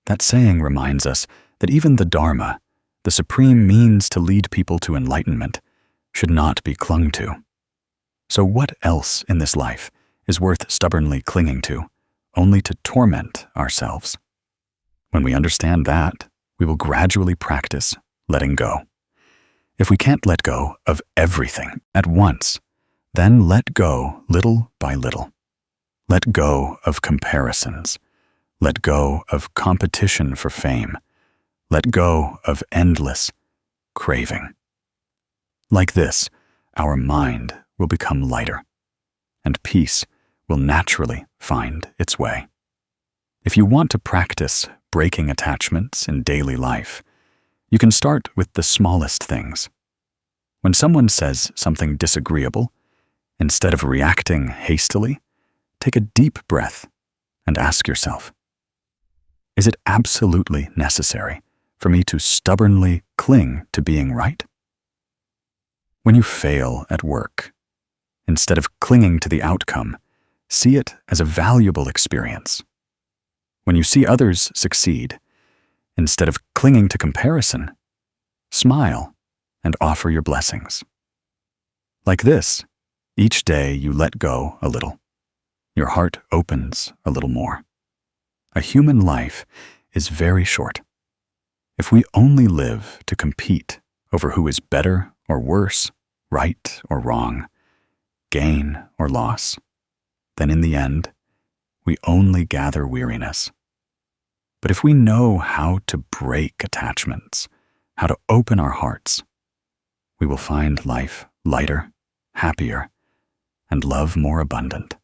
That saying reminds us that even the Dharma, the supreme means to lead people to enlightenment, should not be clung to. So what else in this life is worth stubbornly clinging to, only to torment ourselves? When we understand that, we will gradually practice letting go. If we can't let go of everything at once, then let go little by little. Let go of comparisons. Let go of competition for fame. Let go of endless craving. Like this, our mind will become lighter, and peace will naturally find its way. If you want to practice breaking attachments in daily life, you can start with the smallest things. When someone says something disagreeable, instead of reacting hastily, take a deep breath and ask yourself, is it absolutely necessary for me to stubbornly cling to being right? When you fail at work, instead of clinging to the outcome, see it as a valuable experience. When you see others succeed, instead of clinging to comparison, smile and offer your blessings. Like this, each day you let go a little. Your heart opens a little more. A human life is very short. If we only live to compete over who is better or worse, right or wrong, gain or loss, then in the end, we only gather weariness. But if we know how to break attachments, how to open our hearts, we will find life lighter, happier, and love more abundant.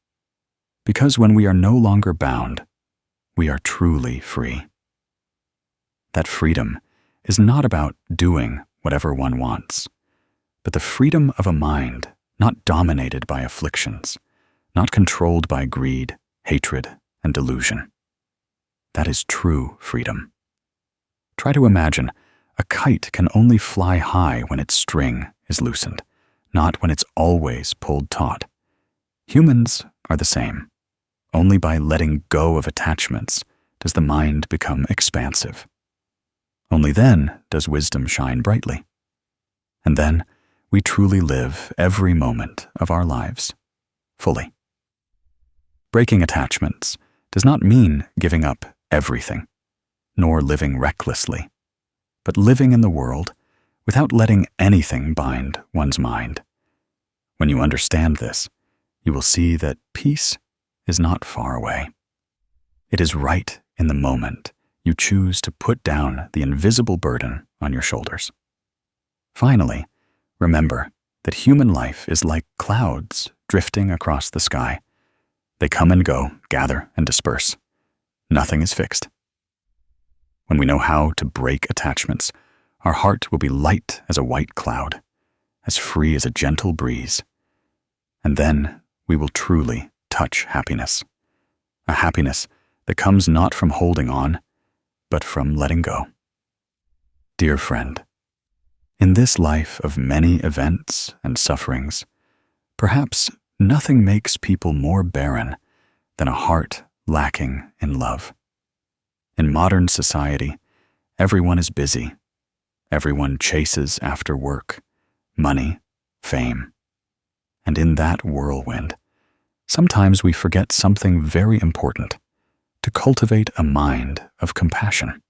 Because when we are no longer bound, we are truly free. That freedom is not about doing whatever one wants, but the freedom of a mind not dominated by afflictions, not controlled by greed, hatred, and delusion. That is true freedom. Try to imagine a kite can only fly high when its string is loosened, not when it's always pulled taut. Humans are the same. Only by letting go of attachments does the mind become expansive. Only then does wisdom shine brightly. And then we truly live every moment of our lives fully. Breaking attachments does not mean giving up everything, nor living recklessly, but living in the world without letting anything bind one's mind. When you understand this, you will see that peace is not far away. It is right in the moment you choose to put down the invisible burden on your shoulders. Finally, remember that human life is like clouds drifting across the sky. They come and go, gather and disperse. Nothing is fixed. When we know how to break attachments, our heart will be light as a white cloud, as free as a gentle breeze. And then we will truly touch happiness, a happiness that comes not from holding on, but from letting go. Dear friend, in this life of many events and sufferings, perhaps nothing makes people more barren than a heart lacking in love. In modern society, everyone is busy. Everyone chases after work, money, fame. And in that whirlwind, sometimes we forget something very important: to cultivate a mind of compassion.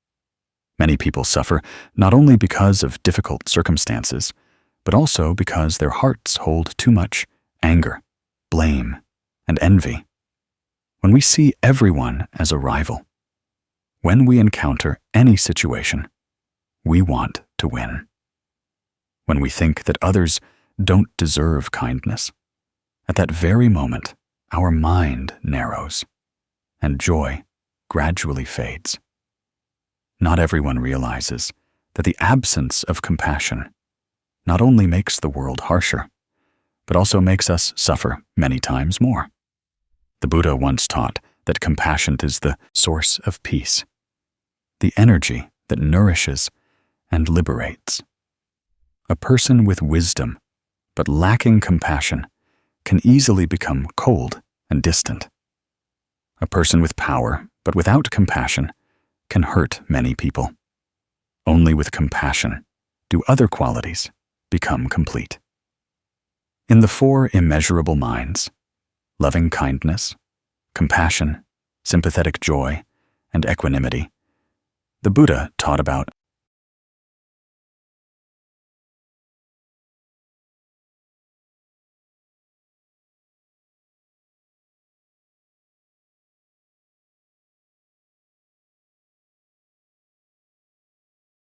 Many people suffer not only because of difficult circumstances, but also because their hearts hold too much anger, blame, and envy. When we see everyone as a rival, when we encounter any situation, we want to to win. When we think that others don't deserve kindness, at that very moment, our mind narrows, and joy gradually fades. Not everyone realizes that the absence of compassion not only makes the world harsher, but also makes us suffer many times more. The Buddha once taught that compassion is the source of peace, the energy that nourishes and liberates. A person with wisdom, but lacking compassion, can easily become cold and distant. A person with power, but without compassion, can hurt many people. Only with compassion do other qualities become complete. In the four immeasurable minds, loving kindness, compassion, sympathetic joy, and equanimity, the Buddha taught about